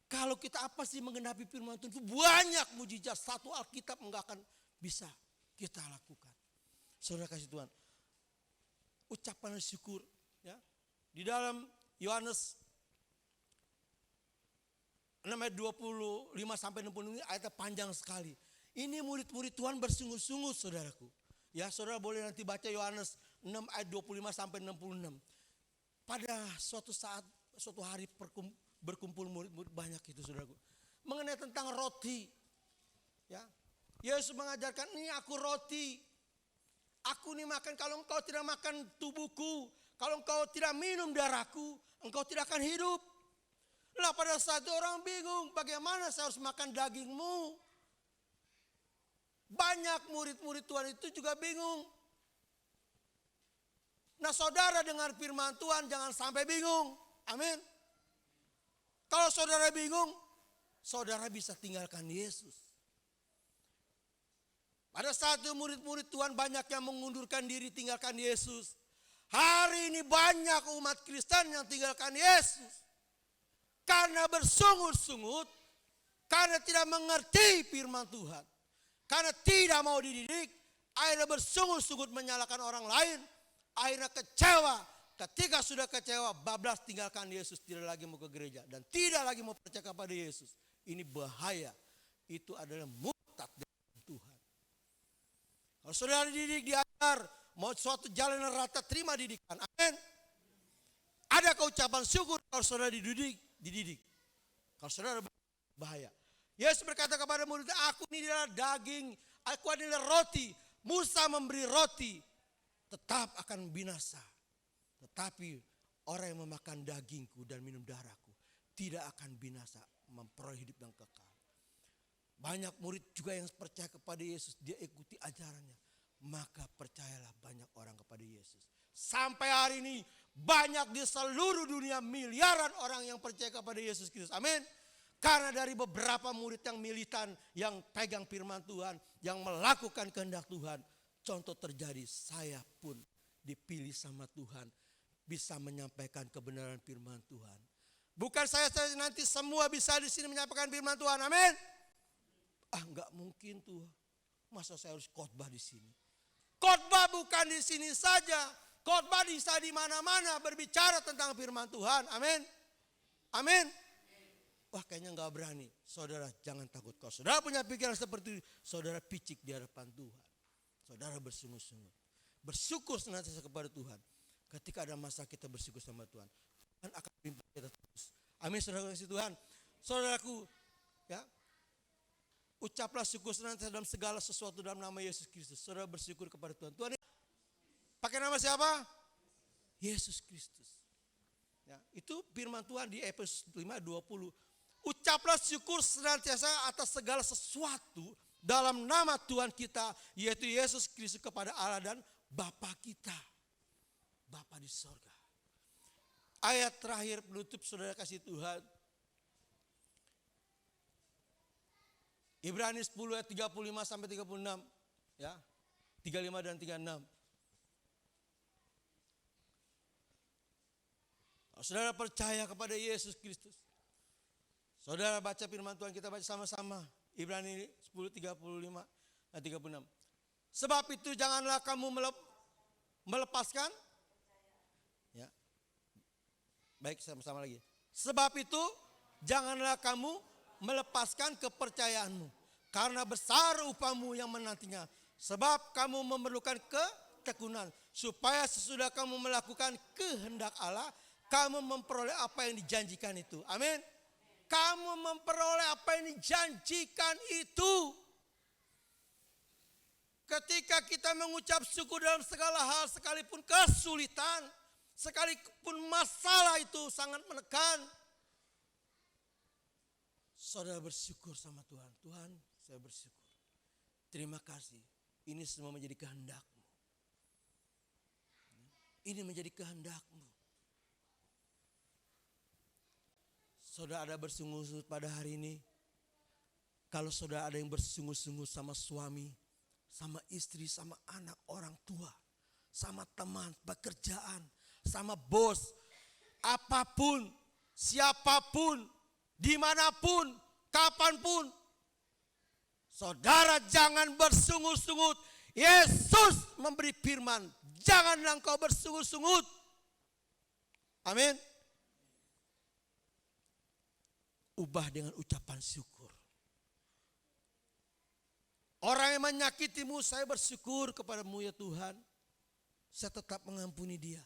Kalau kita apa sih menggenapi firman Tuhan? Itu banyak mujizat. Satu Alkitab enggak akan bisa kita lakukan. Saudara kasih Tuhan, ucapan syukur. Ya, di dalam Yohanes 6 ayat 25 sampai 60 ini ayatnya panjang sekali. Ini murid-murid Tuhan bersungguh-sungguh saudaraku. Ya, saudara boleh nanti baca Yohanes 6 ayat 25 sampai 66. Pada suatu saat, suatu hari berkumpul murid-murid banyak itu saudaraku. Mengenai tentang roti. Ya, Yesus mengajarkan, ini aku roti. Aku ini makan, kalau engkau tidak makan tubuhku, kalau engkau tidak minum darahku, engkau tidak akan hidup. Nah pada saat itu orang bingung, bagaimana saya harus makan dagingmu? Banyak murid-murid Tuhan itu juga bingung. Nah saudara dengar firman Tuhan jangan sampai bingung. Amin. Kalau saudara bingung, saudara bisa tinggalkan Yesus. Pada saat itu murid-murid Tuhan banyak yang mengundurkan diri tinggalkan Yesus. Hari ini banyak umat Kristen yang tinggalkan Yesus. Karena bersungut-sungut, karena tidak mengerti firman Tuhan, karena tidak mau dididik, akhirnya bersungut-sungut menyalahkan orang lain, akhirnya kecewa. Ketika sudah kecewa, bablas tinggalkan Yesus, tidak lagi mau ke gereja dan tidak lagi mau percaya kepada Yesus. Ini bahaya, itu adalah murtad dari Tuhan. Kalau saudara dididik, diajar, mau suatu jalan yang rata, terima didikan. Amin. Ada ucapan syukur kalau saudara dididik. Kalau saudara bahaya. Yesus berkata kepada muridnya, aku ini adalah daging, aku adalah roti. Musa memberi roti, tetap akan binasa. Tetapi orang yang memakan dagingku dan minum darahku tidak akan binasa, memperoleh hidup yang kekal. Banyak murid juga yang percaya kepada Yesus, dia ikuti ajarannya. Maka percayalah banyak orang kepada Yesus. Sampai hari ini banyak di seluruh dunia miliaran orang yang percaya kepada Yesus Kristus. Amin. Karena dari beberapa murid yang militan, yang pegang firman Tuhan, yang melakukan kehendak Tuhan. Contoh terjadi, saya pun dipilih sama Tuhan, bisa menyampaikan kebenaran firman Tuhan. Bukan saya nanti semua bisa di sini menyampaikan firman Tuhan. Amin. Enggak mungkin tuh. Masa saya harus khotbah di sini? Khotbah bukan di sini saja. Khotbah bisa di mana-mana berbicara tentang firman Tuhan. Amin. Amin. Wah kayaknya enggak berani. Saudara jangan takut. Kalau saudara punya pikiran seperti itu, saudara picik di hadapan Tuhan. Saudara bersungguh-sungguh. Bersyukur senantiasa kepada Tuhan. Ketika ada masalah kita bersyukur sama Tuhan. Tuhan akan pimpin kita terus. Amin saudara kasih Tuhan. Saudaraku, ya. Ucaplah syukur senantiasa dalam segala sesuatu dalam nama Yesus Kristus. Saudara bersyukur kepada Tuhan. Tuhan, Pakai nama siapa? Yesus Kristus. Ya, itu firman Tuhan di Efesus 5:20. Ucaplah syukur senantiasa atas segala sesuatu dalam nama Tuhan kita, yaitu Yesus Kristus, kepada Allah dan Bapa kita. Bapa di sorga. Ayat terakhir penutup saudara kasih Tuhan. Ibrani 10 ayat 35 sampai 36. Ya, 35 dan 36. Saudara percaya kepada Yesus Kristus. Saudara baca firman Tuhan, kita baca sama-sama. Ibrani 10, 35 dan 36. Sebab itu janganlah kamu melepaskan. Ya. Baik, sama-sama lagi. Sebab itu janganlah kamu melepaskan kepercayaanmu. Karena besar upahmu yang menantinya. Sebab kamu memerlukan ketekunan. Supaya sesudah kamu melakukan kehendak Allah, kamu memperoleh apa yang dijanjikan itu. Amin. Kamu memperoleh apa yang dijanjikan itu. Ketika kita mengucap syukur dalam segala hal, sekalipun kesulitan, sekalipun masalah itu sangat menekan, saudara bersyukur sama Tuhan. Tuhan, saya bersyukur. Terima kasih. Ini semua menjadi kehendak-Mu. Ini menjadi kehendak-Mu. Saudara ada bersungguh-sungguh pada hari ini. Kalau saudara ada yang bersungguh-sungguh sama suami, sama istri, sama anak, orang tua, sama teman, pekerjaan, sama bos, apapun, siapapun, dimanapun, kapanpun, saudara jangan bersungut-sungut. Yesus memberi firman, janganlah engkau bersungut-sungut. Amin. Ubah dengan ucapan syukur. Orang yang menyakitimu, saya bersyukur kepadamu ya Tuhan. Saya tetap mengampuni dia.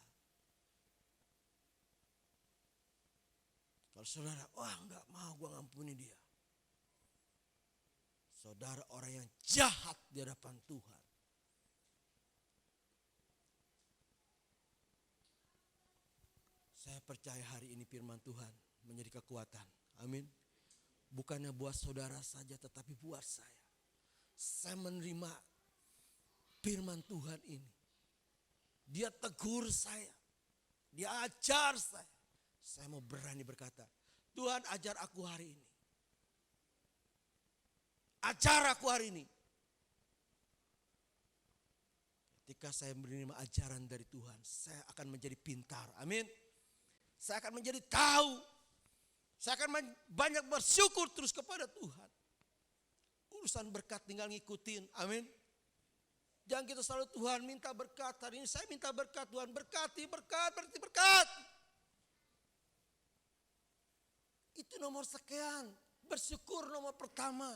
Kalau saudara, wah enggak mau gue ngampuni dia. Saudara orang yang jahat di hadapan Tuhan. Saya percaya hari ini firman Tuhan menjadi kekuatan. Amin. Bukannya buat saudara saja, tetapi buat saya. Saya menerima firman Tuhan ini. Dia tegur saya. Dia ajar saya. Saya mau berani berkata, Tuhan ajar aku hari ini. Ajar aku hari ini. Ketika saya menerima ajaran dari Tuhan, saya akan menjadi pintar. Amin. Saya akan menjadi tahu. Saya akan banyak bersyukur terus kepada Tuhan. Urusan berkat tinggal ngikutin. Amin. Jangan kita selalu Tuhan minta berkat. Hari ini saya minta berkat. Tuhan berkati, berkat. Itu nomor sekian. Bersyukur nomor pertama.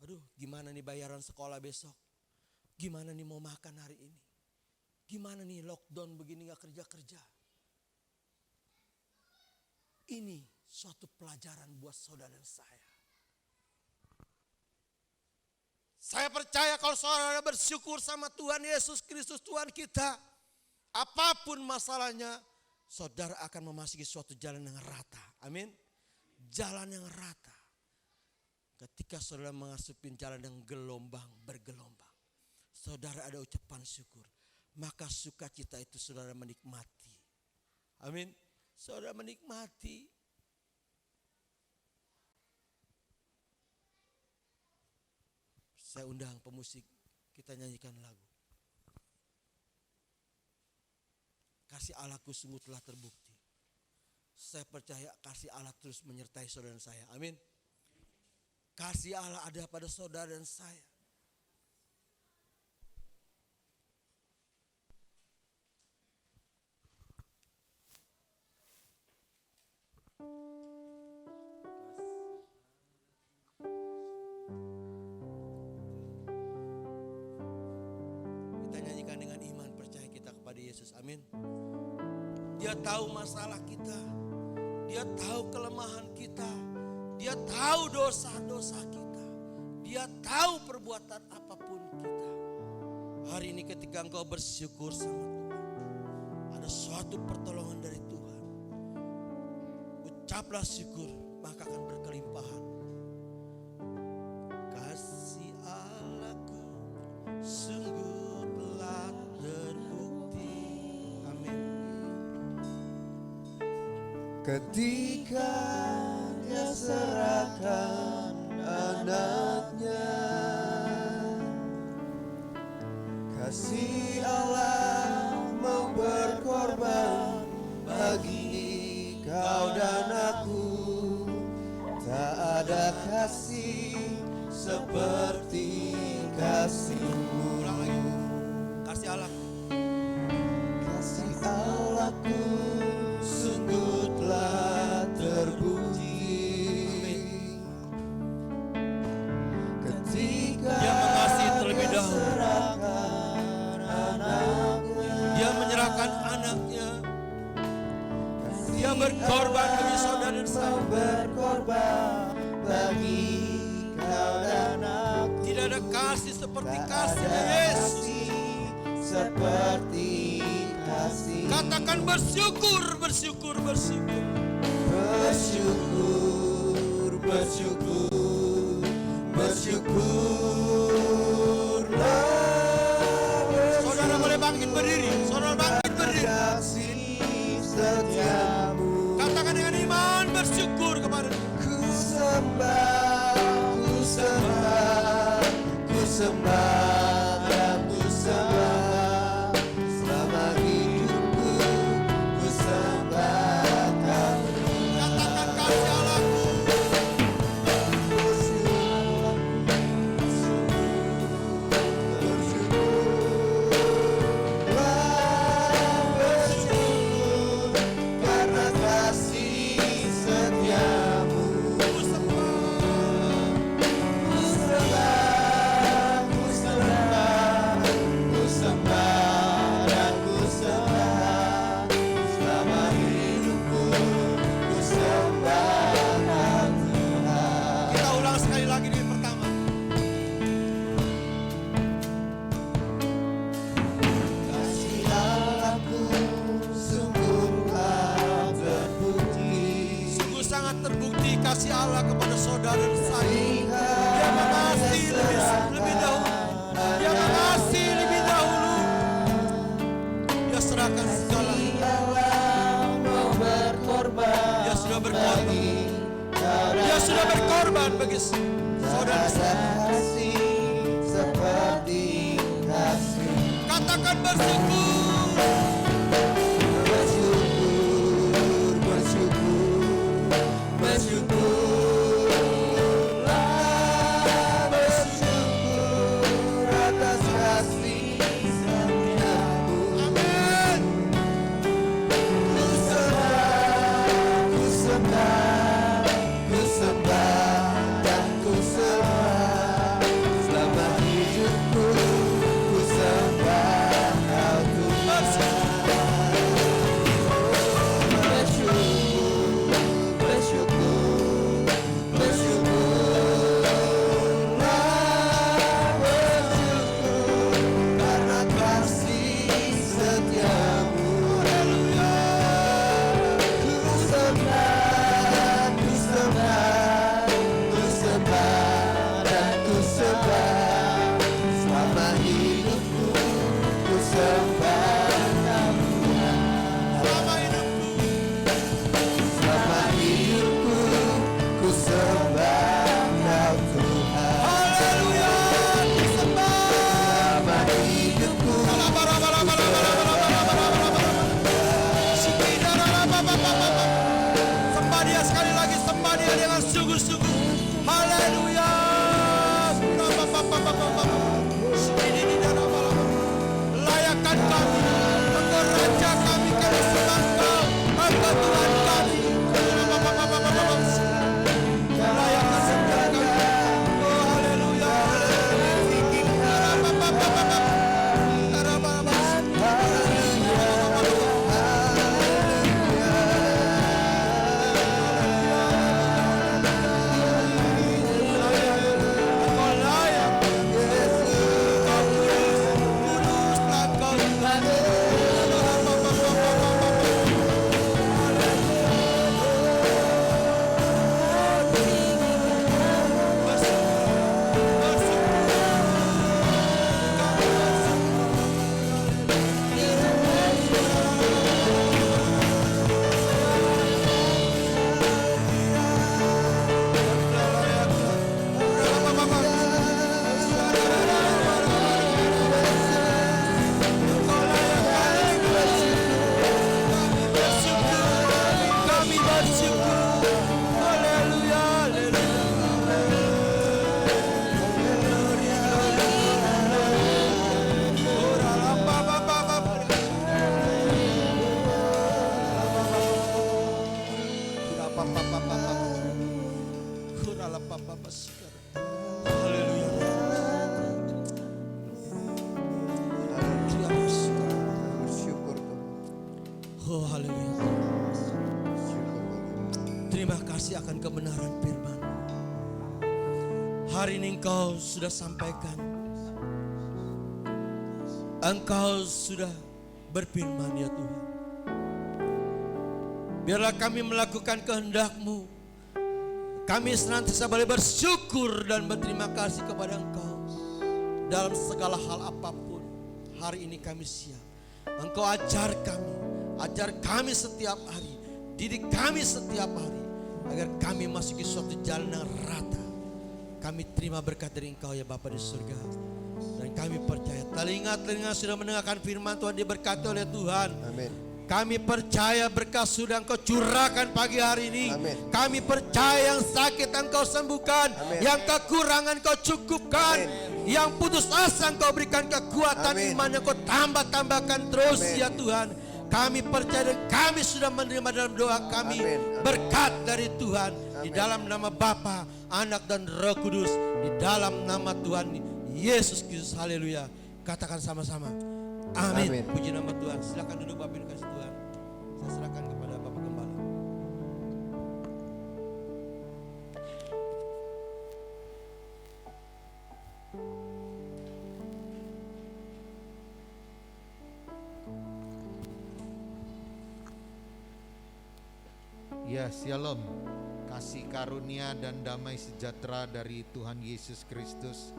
Aduh, gimana nih bayaran sekolah besok? Gimana nih mau makan hari ini? Gimana nih lockdown begini gak kerja-kerja? Ini suatu pelajaran buat saudara dan saya. Saya percaya kalau saudara bersyukur sama Tuhan Yesus Kristus Tuhan kita, apapun masalahnya, saudara akan memasuki suatu jalan yang rata. Amin. Jalan yang rata. Ketika saudara mengasupi jalan yang bergelombang, saudara ada ucapan syukur, maka sukacita itu saudara menikmati. Amin. Saudara menikmati. Saya undang pemusik, kita nyanyikan lagu. Kasih Allahku sungguh telah terbukti. Saya percaya kasih Allah terus menyertai saudara dan saya. Amin. Kasih Allah ada pada saudara dan saya. Kita nyanyikan dengan iman percaya kita kepada Yesus. Amin. Dia tahu masalah kita. Dia tahu kelemahan kita. Dia tahu dosa-dosa kita. Dia tahu perbuatan apapun kita. Hari ini ketika engkau bersyukur sama Tuhan, ada suatu pertolongan dari Tuhan. Ucaplah syukur, maka akan berkelimpahan. Kasih Allahku sungguh telah terbukti. Amin. Ketika Dia serahkan anaknya, kasih Allah mau berkorban bagi kau dan aku. Tak ada kasih seperti kasih-Mu. Ulang lagi. Kasih Allah. Kasih Allahku sungguh telah terbukti. Ketika Dia mengasihi terlebih dahulu. serahkan anaknya, Dia menyerahkan anaknya. Dia berkorban bagi saudara dan saya. berkorban bagi kau dan aku. Tidak ada kasih seperti Tak kasih ada Yesus. kasih seperti kasih. Katakan bersyukur, bersyukur, bersyukur. Bersyukur, bersyukur, bersyukurlah. Saudara boleh bangkit berdiri. Saudara bangkit berdiri. Kasih setiamu. Katakan dengan iman bersyukur kepada Dia. Ku sembah, ku sembah, ku sembah, dan ku sembah. Selama hidupku, ku sembah Kau. Katakan kasih Allahku. Bersyukur karena kasih setiamu. Ku sembah. Ku sembah, ku sembah, ku sembah dan ku sembah. Selama hidupku, ku sembah Kau Tuhan. Kita ulang sekali lagi di pertama. Kasih Allahku sungguh telah terbukti. Sungguh sangat terbukti kasih Allah kepada saudara dan saya. Dia mengasihi lebih dahulu. Dia mengasihi lebih dahulu. Dia serahkan segala. Allah mau berkorban Dia sudah berkorban. bagi kau dan Dia sudah berkorban bagi saudara dan saya. kasih seperti kasih. Katakan bersyukur. Bersyukur, bersyukur, bersyukurlah. Bersyukur atas kasih setiamu. Amin. Ku sembah, ku sembah, ku sembah dan ku sembah. Selama hidupku, ku sembah Kau Tuhan. Bapak sekarang. Haleluya. Bersyukur Tuhan. Oh haleluya. Terima kasih akan kebenaran firman. Hari ini Engkau sudah sampaikan. Engkau sudah berfirman ya Tuhan. Biarlah kami melakukan kehendak-Mu. Kami senantiasa boleh bersyukur dan berterima kasih kepada Engkau. Dalam segala hal apapun, hari ini kami siap. Engkau ajar kami setiap hari. Didik kami setiap hari. Agar kami masuki suatu jalan yang rata. Kami terima berkat dari Engkau ya Bapa di surga. Dan kami percaya telinga-telinga sudah mendengarkan firman Tuhan diberkati oleh Tuhan. Amin. Kami percaya berkat sudah Engkau curahkan pagi hari ini. Amin. Kami percaya yang sakit Engkau sembuhkan. Amin. Yang kekurangan Engkau cukupkan. Amin. Yang putus asa Engkau berikan kekuatan Amin. iman yang Engkau tambahkan terus Amin. ya Tuhan. Kami percaya dan kami sudah menerima dalam doa kami. Amin. Berkat dari Tuhan. Di Amin. dalam nama Bapa, Anak dan Roh Kudus. Di dalam nama Tuhan Yesus Kristus. Haleluya. Katakan sama-sama. Amin. Amin. Puji nama Tuhan. Silakan duduk Bapak Ibu kasih Tuhan. Saya serahkan kepada Bapak Gembala. Ya, shalom. Kasih karunia dan damai sejahtera dari Tuhan Yesus Kristus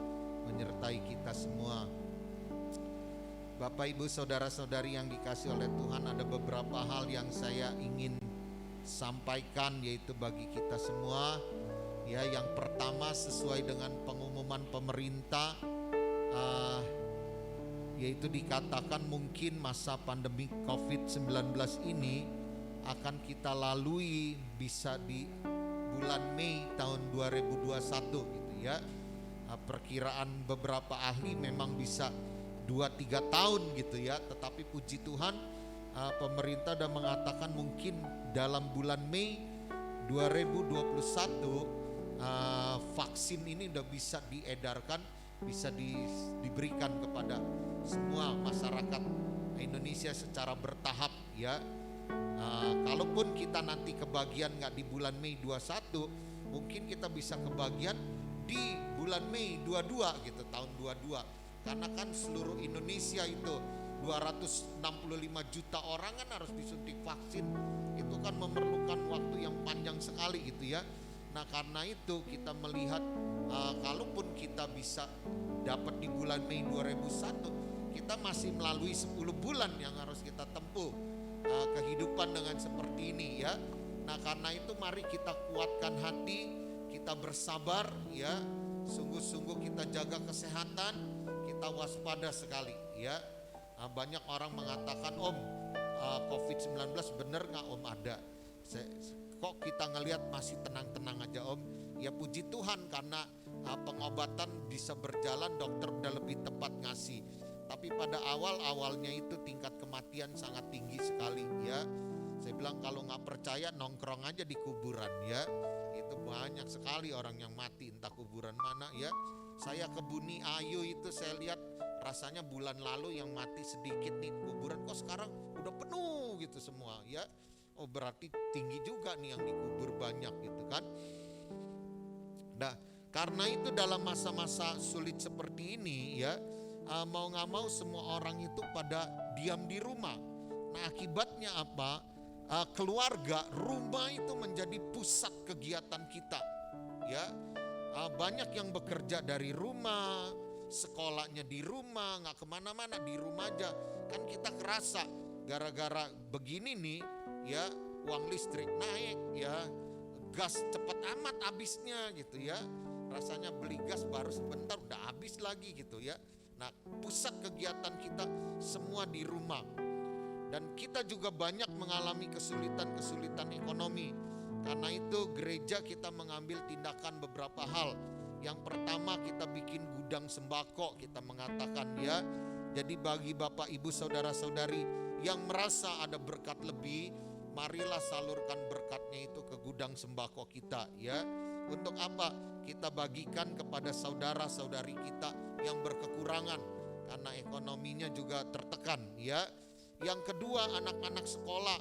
menyertai kita semua. Bapak Ibu saudara-saudari yang dikasih oleh Tuhan, ada beberapa hal yang saya ingin sampaikan yaitu bagi kita semua. Ya, yang pertama sesuai dengan pengumuman pemerintah, yaitu dikatakan mungkin masa pandemi COVID-19 ini akan kita lalui bisa di bulan Mei tahun 2021 gitu ya. Perkiraan beberapa ahli memang bisa 2-3 tahun gitu ya. Tetapi puji Tuhan, pemerintah sudah mengatakan mungkin dalam bulan Mei 2021 vaksin ini udah bisa diedarkan, bisa diberikan kepada semua masyarakat Indonesia secara bertahap ya. Kalaupun kita nanti kebagian nggak di bulan Mei 21, mungkin kita bisa kebagian di bulan Mei 22 gitu, tahun 22. Karena kan seluruh Indonesia itu 265 juta orang kan harus disuntik vaksin. Itu kan memerlukan waktu yang panjang sekali gitu ya. Nah karena itu kita melihat kalaupun kita bisa dapat di bulan Mei 2001, kita masih melalui 10 bulan yang harus kita tempuh kehidupan dengan seperti ini ya. Nah karena itu mari kita kuatkan hati, kita bersabar ya. Sungguh-sungguh kita jaga kesehatan, kita waspada sekali ya. Banyak orang mengatakan, Om, COVID-19 benar gak Om ada? Kok kita ngelihat masih tenang-tenang aja Om? Ya puji Tuhan karena pengobatan bisa berjalan, dokter udah lebih tepat ngasih. Tapi pada awalnya itu tingkat kematian sangat tinggi sekali ya. Saya bilang kalau gak percaya nongkrong aja di kuburan ya. Itu banyak sekali orang yang mati entah kuburan mana ya. Saya ke Buni Ayu itu saya lihat rasanya bulan lalu yang mati sedikit nih kuburan, kok sekarang udah penuh gitu semua ya. Oh berarti tinggi juga nih yang dikubur banyak gitu kan. Nah karena itu dalam masa-masa sulit seperti ini ya, mau gak mau semua orang itu pada diam di rumah. Nah akibatnya apa? Keluarga, rumah itu menjadi pusat kegiatan kita ya. Banyak yang bekerja dari rumah, sekolahnya di rumah, gak kemana-mana, di rumah aja. Kan kita kerasa gara-gara begini nih ya, uang listrik naik ya, gas cepet amat habisnya gitu ya. Rasanya beli gas baru sebentar udah habis lagi gitu ya. Nah pusat kegiatan kita semua di rumah. Dan kita juga banyak mengalami kesulitan-kesulitan ekonomi. Karena itu gereja kita mengambil tindakan beberapa hal. Yang pertama kita bikin gudang sembako, kita mengatakan ya. Jadi bagi Bapak Ibu saudara-saudari yang merasa ada berkat lebih, marilah salurkan berkatnya itu ke gudang sembako kita ya. Untuk apa? Kita bagikan kepada saudara-saudari kita yang berkekurangan karena ekonominya juga tertekan ya. Yang kedua, anak-anak sekolah,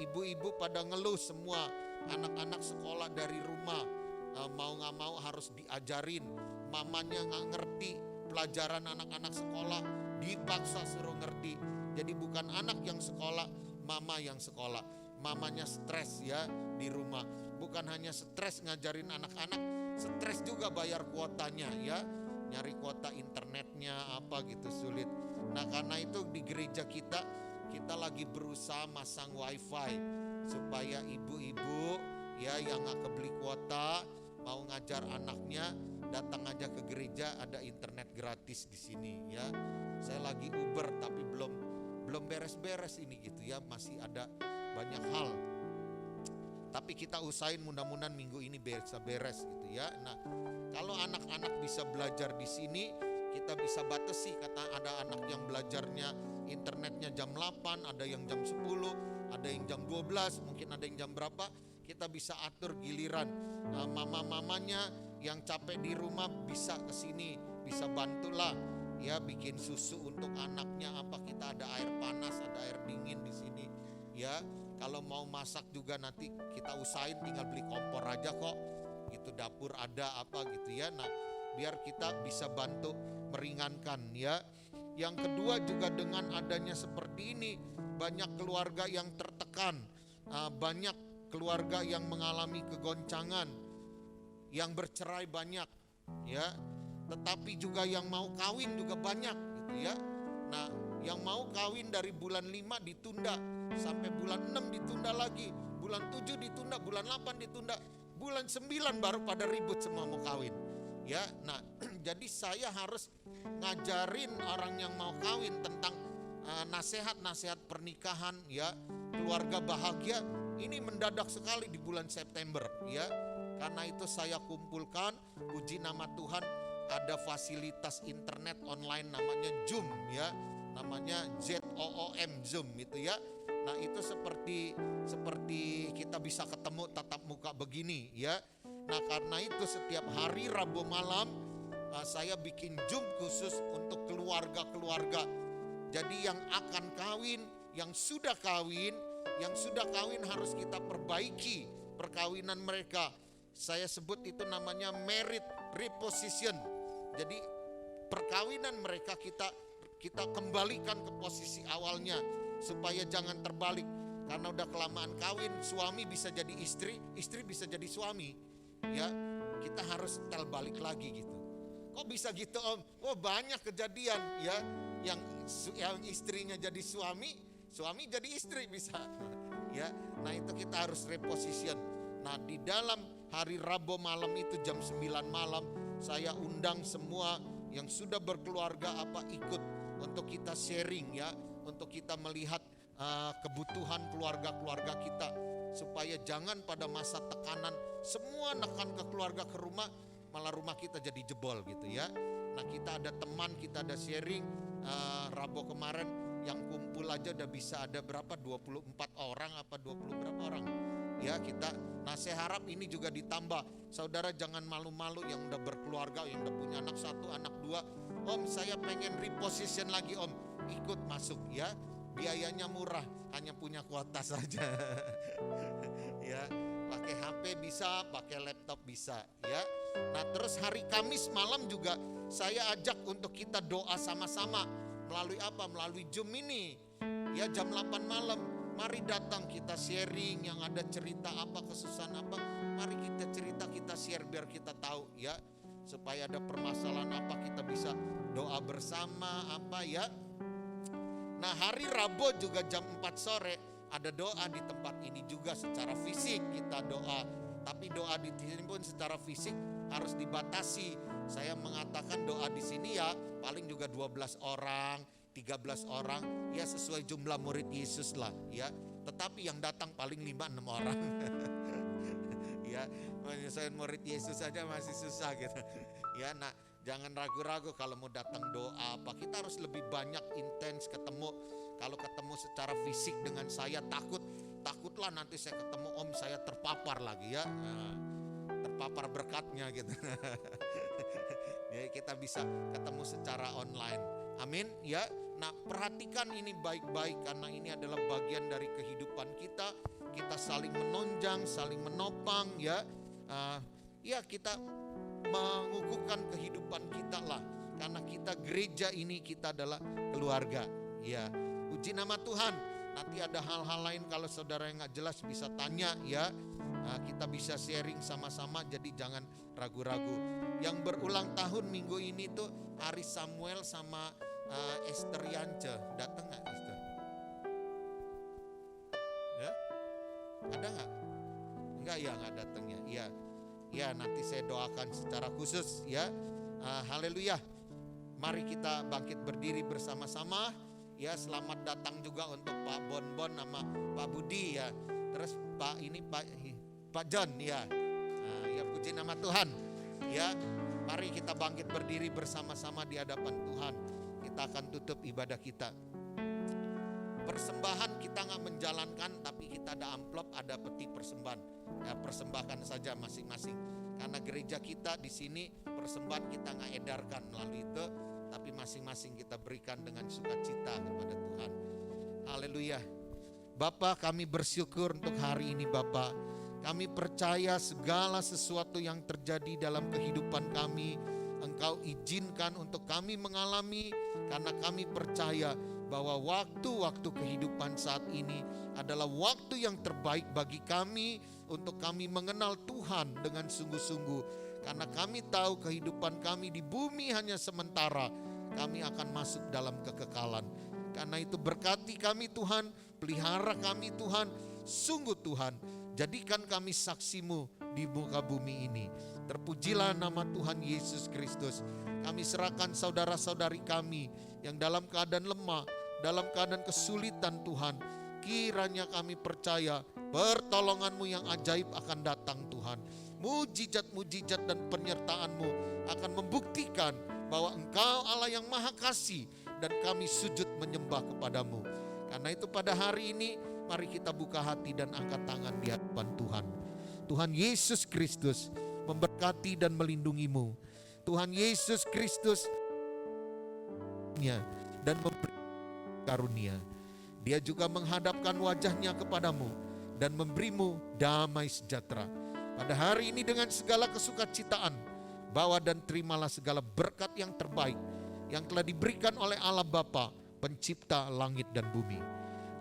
ibu-ibu pada ngeluh semua, anak-anak sekolah dari rumah, mau gak mau harus diajarin, mamanya gak ngerti pelajaran anak-anak sekolah, dipaksa suruh ngerti. Jadi bukan anak yang sekolah, mama yang sekolah. Mamanya stres ya di rumah. Bukan hanya stres ngajarin anak-anak, stres juga bayar kuotanya ya. Nyari kuota internetnya apa gitu sulit. Nah karena itu di gereja kita lagi berusaha masang wifi supaya ibu-ibu ya yang gak kebeli kuota mau ngajar anaknya, datang aja ke gereja, ada internet gratis di sini ya. Saya lagi Uber tapi belum beres-beres ini gitu ya, masih ada banyak hal. Tapi kita usahain mudah-mudahan minggu ini bisa beres gitu ya. Nah, kalau anak-anak bisa belajar di sini, kita bisa batasi. Kata ada anak yang belajarnya internetnya jam 8, ada yang jam 10, ada yang jam 12, mungkin ada yang jam berapa. Kita bisa atur giliran. Mama-mamanya yang capek di rumah bisa ke sini, bisa bantulah ya bikin susu untuk anaknya apa, kita ada air panas, ada air dingin di sini ya. Kalau mau masak juga nanti kita usahain tinggal beli kompor aja kok. Gitu dapur ada apa gitu ya. Nah, biar kita bisa bantu meringankan ya. Yang kedua juga dengan adanya seperti ini banyak keluarga yang tertekan, banyak keluarga yang mengalami kegoncangan, yang bercerai banyak ya. Tetapi juga yang mau kawin juga banyak gitu ya. Nah, yang mau kawin dari bulan 5 ditunda sampai bulan 6 ditunda lagi, bulan 7 ditunda, bulan 8 ditunda, bulan 9 baru pada ribut semua mau kawin. Ya, nah jadi saya harus ngajarin orang yang mau kawin tentang nasihat-nasihat pernikahan ya, keluarga bahagia. Ini mendadak sekali di bulan September ya. Karena itu saya kumpulkan, puji nama Tuhan, ada fasilitas internet online namanya Zoom ya. Namanya ZOOM, Zoom gitu ya. Nah itu seperti kita bisa ketemu tatap muka begini ya. Nah karena itu setiap hari Rabu malam saya bikin Zoom khusus untuk keluarga-keluarga. Jadi yang akan kawin, yang sudah kawin harus kita perbaiki perkawinan mereka. Saya sebut itu namanya merit reposition. Jadi perkawinan mereka kita kembalikan ke posisi awalnya supaya jangan terbalik. Karena udah kelamaan kawin, suami bisa jadi istri, istri bisa jadi suami. Ya, kita harus setel balik lagi gitu. Kok bisa gitu Om? Oh banyak kejadian ya, yang istrinya jadi suami, suami jadi istri bisa. Ya, nah itu kita harus reposition. Nah di dalam hari Rabu malam itu jam 9 malam saya undang semua yang sudah berkeluarga apa ikut untuk kita sharing ya, untuk kita melihat kebutuhan keluarga-keluarga kita supaya jangan pada masa tekanan semua nekan ke keluarga ke rumah, malah rumah kita jadi jebol gitu ya. Nah kita ada teman, kita ada sharing Rabu kemarin yang kumpul aja udah bisa ada berapa 24 orang apa 20 berapa orang ya kita. Nah saya harap ini juga ditambah. Saudara jangan malu-malu yang udah berkeluarga, yang udah punya anak 1, anak 2. Om saya pengen reposition lagi Om, ikut masuk ya. Biayanya murah, hanya punya kuota saja. Ya, pakai HP bisa, pakai laptop bisa ya. Nah terus hari Kamis malam juga saya ajak untuk kita doa sama-sama. Melalui apa? Melalui Zoom ini. Ya jam 8 malam. Mari datang kita sharing, yang ada cerita apa, kesusahan apa. Mari kita cerita, kita share biar kita tahu ya. Supaya ada permasalahan apa kita bisa doa bersama apa ya. Nah hari Rabu juga jam 4 sore ada doa di tempat ini juga secara fisik kita doa. Tapi doa di sini pun secara fisik harus dibatasi. Saya mengatakan doa di sini ya paling juga 12 orang, 13 orang, ya sesuai jumlah murid Yesus lah ya. Tetapi yang datang paling 5-6 orang. Ya, menyesuaikan murid Yesus saja masih susah gitu. Ya, nah jangan ragu-ragu kalau mau datang doa apa. Kita harus lebih banyak intens ketemu. Kalau ketemu secara fisik dengan saya takutlah nanti saya ketemu Om saya terpapar lagi ya. Nah, terpapar berkatnya gitu. Ya, kita bisa ketemu secara online. Amin ya. Nah, perhatikan ini baik-baik karena ini adalah bagian dari kehidupan kita. Kita saling menonjang, saling menopang ya. Ya, kita mengukuhkan kehidupan kita lah. Karena kita gereja ini, kita adalah keluarga. Ya, puji nama Tuhan. Nanti ada hal-hal lain kalau saudara yang gak jelas bisa tanya ya. Kita bisa sharing sama-sama, jadi jangan ragu-ragu. Yang berulang tahun minggu ini tuh Aris Samuel sama Esther Yance. Datang gak Esther? Ya? Ada gak? Enggak ya, gak datang ya. Iya. Ya, nanti saya doakan secara khusus ya. Haleluya. Mari kita bangkit berdiri bersama-sama. Ya, selamat datang juga untuk Pak Bonbon sama Pak Budi ya. Terus Pak John ya. Ya, puji nama Tuhan. Ya, mari kita bangkit berdiri bersama-sama di hadapan Tuhan. Kita akan tutup ibadah kita. Persembahan kita nggak menjalankan, tapi kita ada amplop, ada peti persembahan. Ya, persembahkan saja masing-masing. Karena gereja kita di sini persembahan kita nggak edarkan melalui itu, tapi masing-masing kita berikan dengan sukacita kepada Tuhan. Haleluya. Bapa, kami bersyukur untuk hari ini Bapa. Kami percaya segala sesuatu yang terjadi dalam kehidupan kami, Engkau izinkan untuk kami mengalami, karena kami percaya bahwa waktu-waktu kehidupan saat ini adalah waktu yang terbaik bagi kami untuk kami mengenal Tuhan dengan sungguh-sungguh. Karena kami tahu kehidupan kami di bumi hanya sementara, kami akan masuk dalam kekekalan. Karena itu berkati kami Tuhan, pelihara kami Tuhan, sungguh Tuhan, jadikan kami saksi-Mu di muka bumi ini. Terpujilah nama Tuhan Yesus Kristus. Kami serahkan saudara-saudari kami yang dalam keadaan lemah, dalam keadaan kesulitan Tuhan. Kiranya kami percaya pertolongan-Mu yang ajaib akan datang Tuhan. Mujizat-mujizat dan penyertaan-Mu akan membuktikan bahwa Engkau Allah yang Maha Kasih dan kami sujud menyembah kepadamu. Karena itu pada hari ini mari kita buka hati dan angkat tangan di hadapan Tuhan. Tuhan Yesus Kristus memberkati dan melindungi-Mu. Tuhan Yesus Kristus dan memberi karunia. Dia juga menghadapkan wajahnya kepadamu dan memberi-Mu damai sejahtera. Pada hari ini dengan segala kesukacitaan, bawa dan terimalah segala berkat yang terbaik yang telah diberikan oleh Allah Bapa, pencipta langit dan bumi.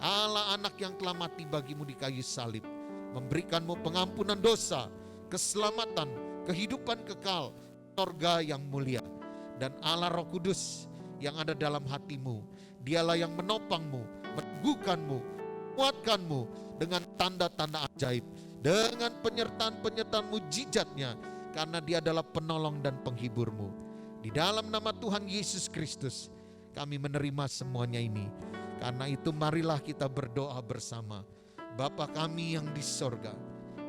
Allah Anak yang telah mati bagimu di kayu salib, memberikanmu pengampunan dosa, keselamatan, kehidupan kekal, surga yang mulia. Dan Allah Roh Kudus yang ada dalam hatimu, Dialah yang menopangmu, meneguhkanmu, menguatkanmu dengan tanda-tanda ajaib, dengan penyertaan-penyertaan mujizatnya, karena Dia adalah penolong dan penghiburmu. Di dalam nama Tuhan Yesus Kristus kami menerima semuanya ini. Karena itu marilah kita berdoa bersama. Bapa kami yang di sorga,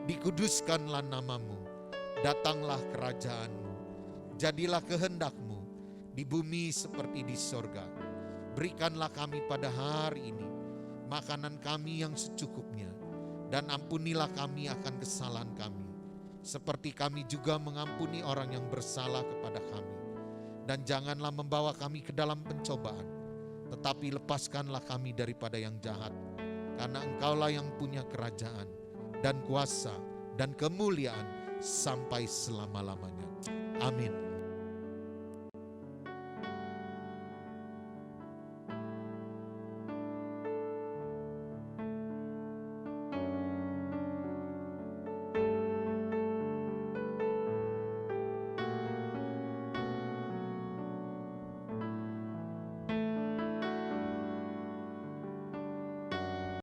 dikuduskanlah namamu, datanglah kerajaanmu, jadilah kehendak-Mu di bumi seperti di sorga. Berikanlah kami pada hari ini makanan kami yang secukupnya, dan ampunilah kami akan kesalahan kami, seperti kami juga mengampuni orang yang bersalah kepada kami. Dan janganlah membawa kami ke dalam pencobaan, tetapi lepaskanlah kami daripada yang jahat. Karena Engkaulah yang punya kerajaan dan kuasa dan kemuliaan sampai selama-lamanya. Amin.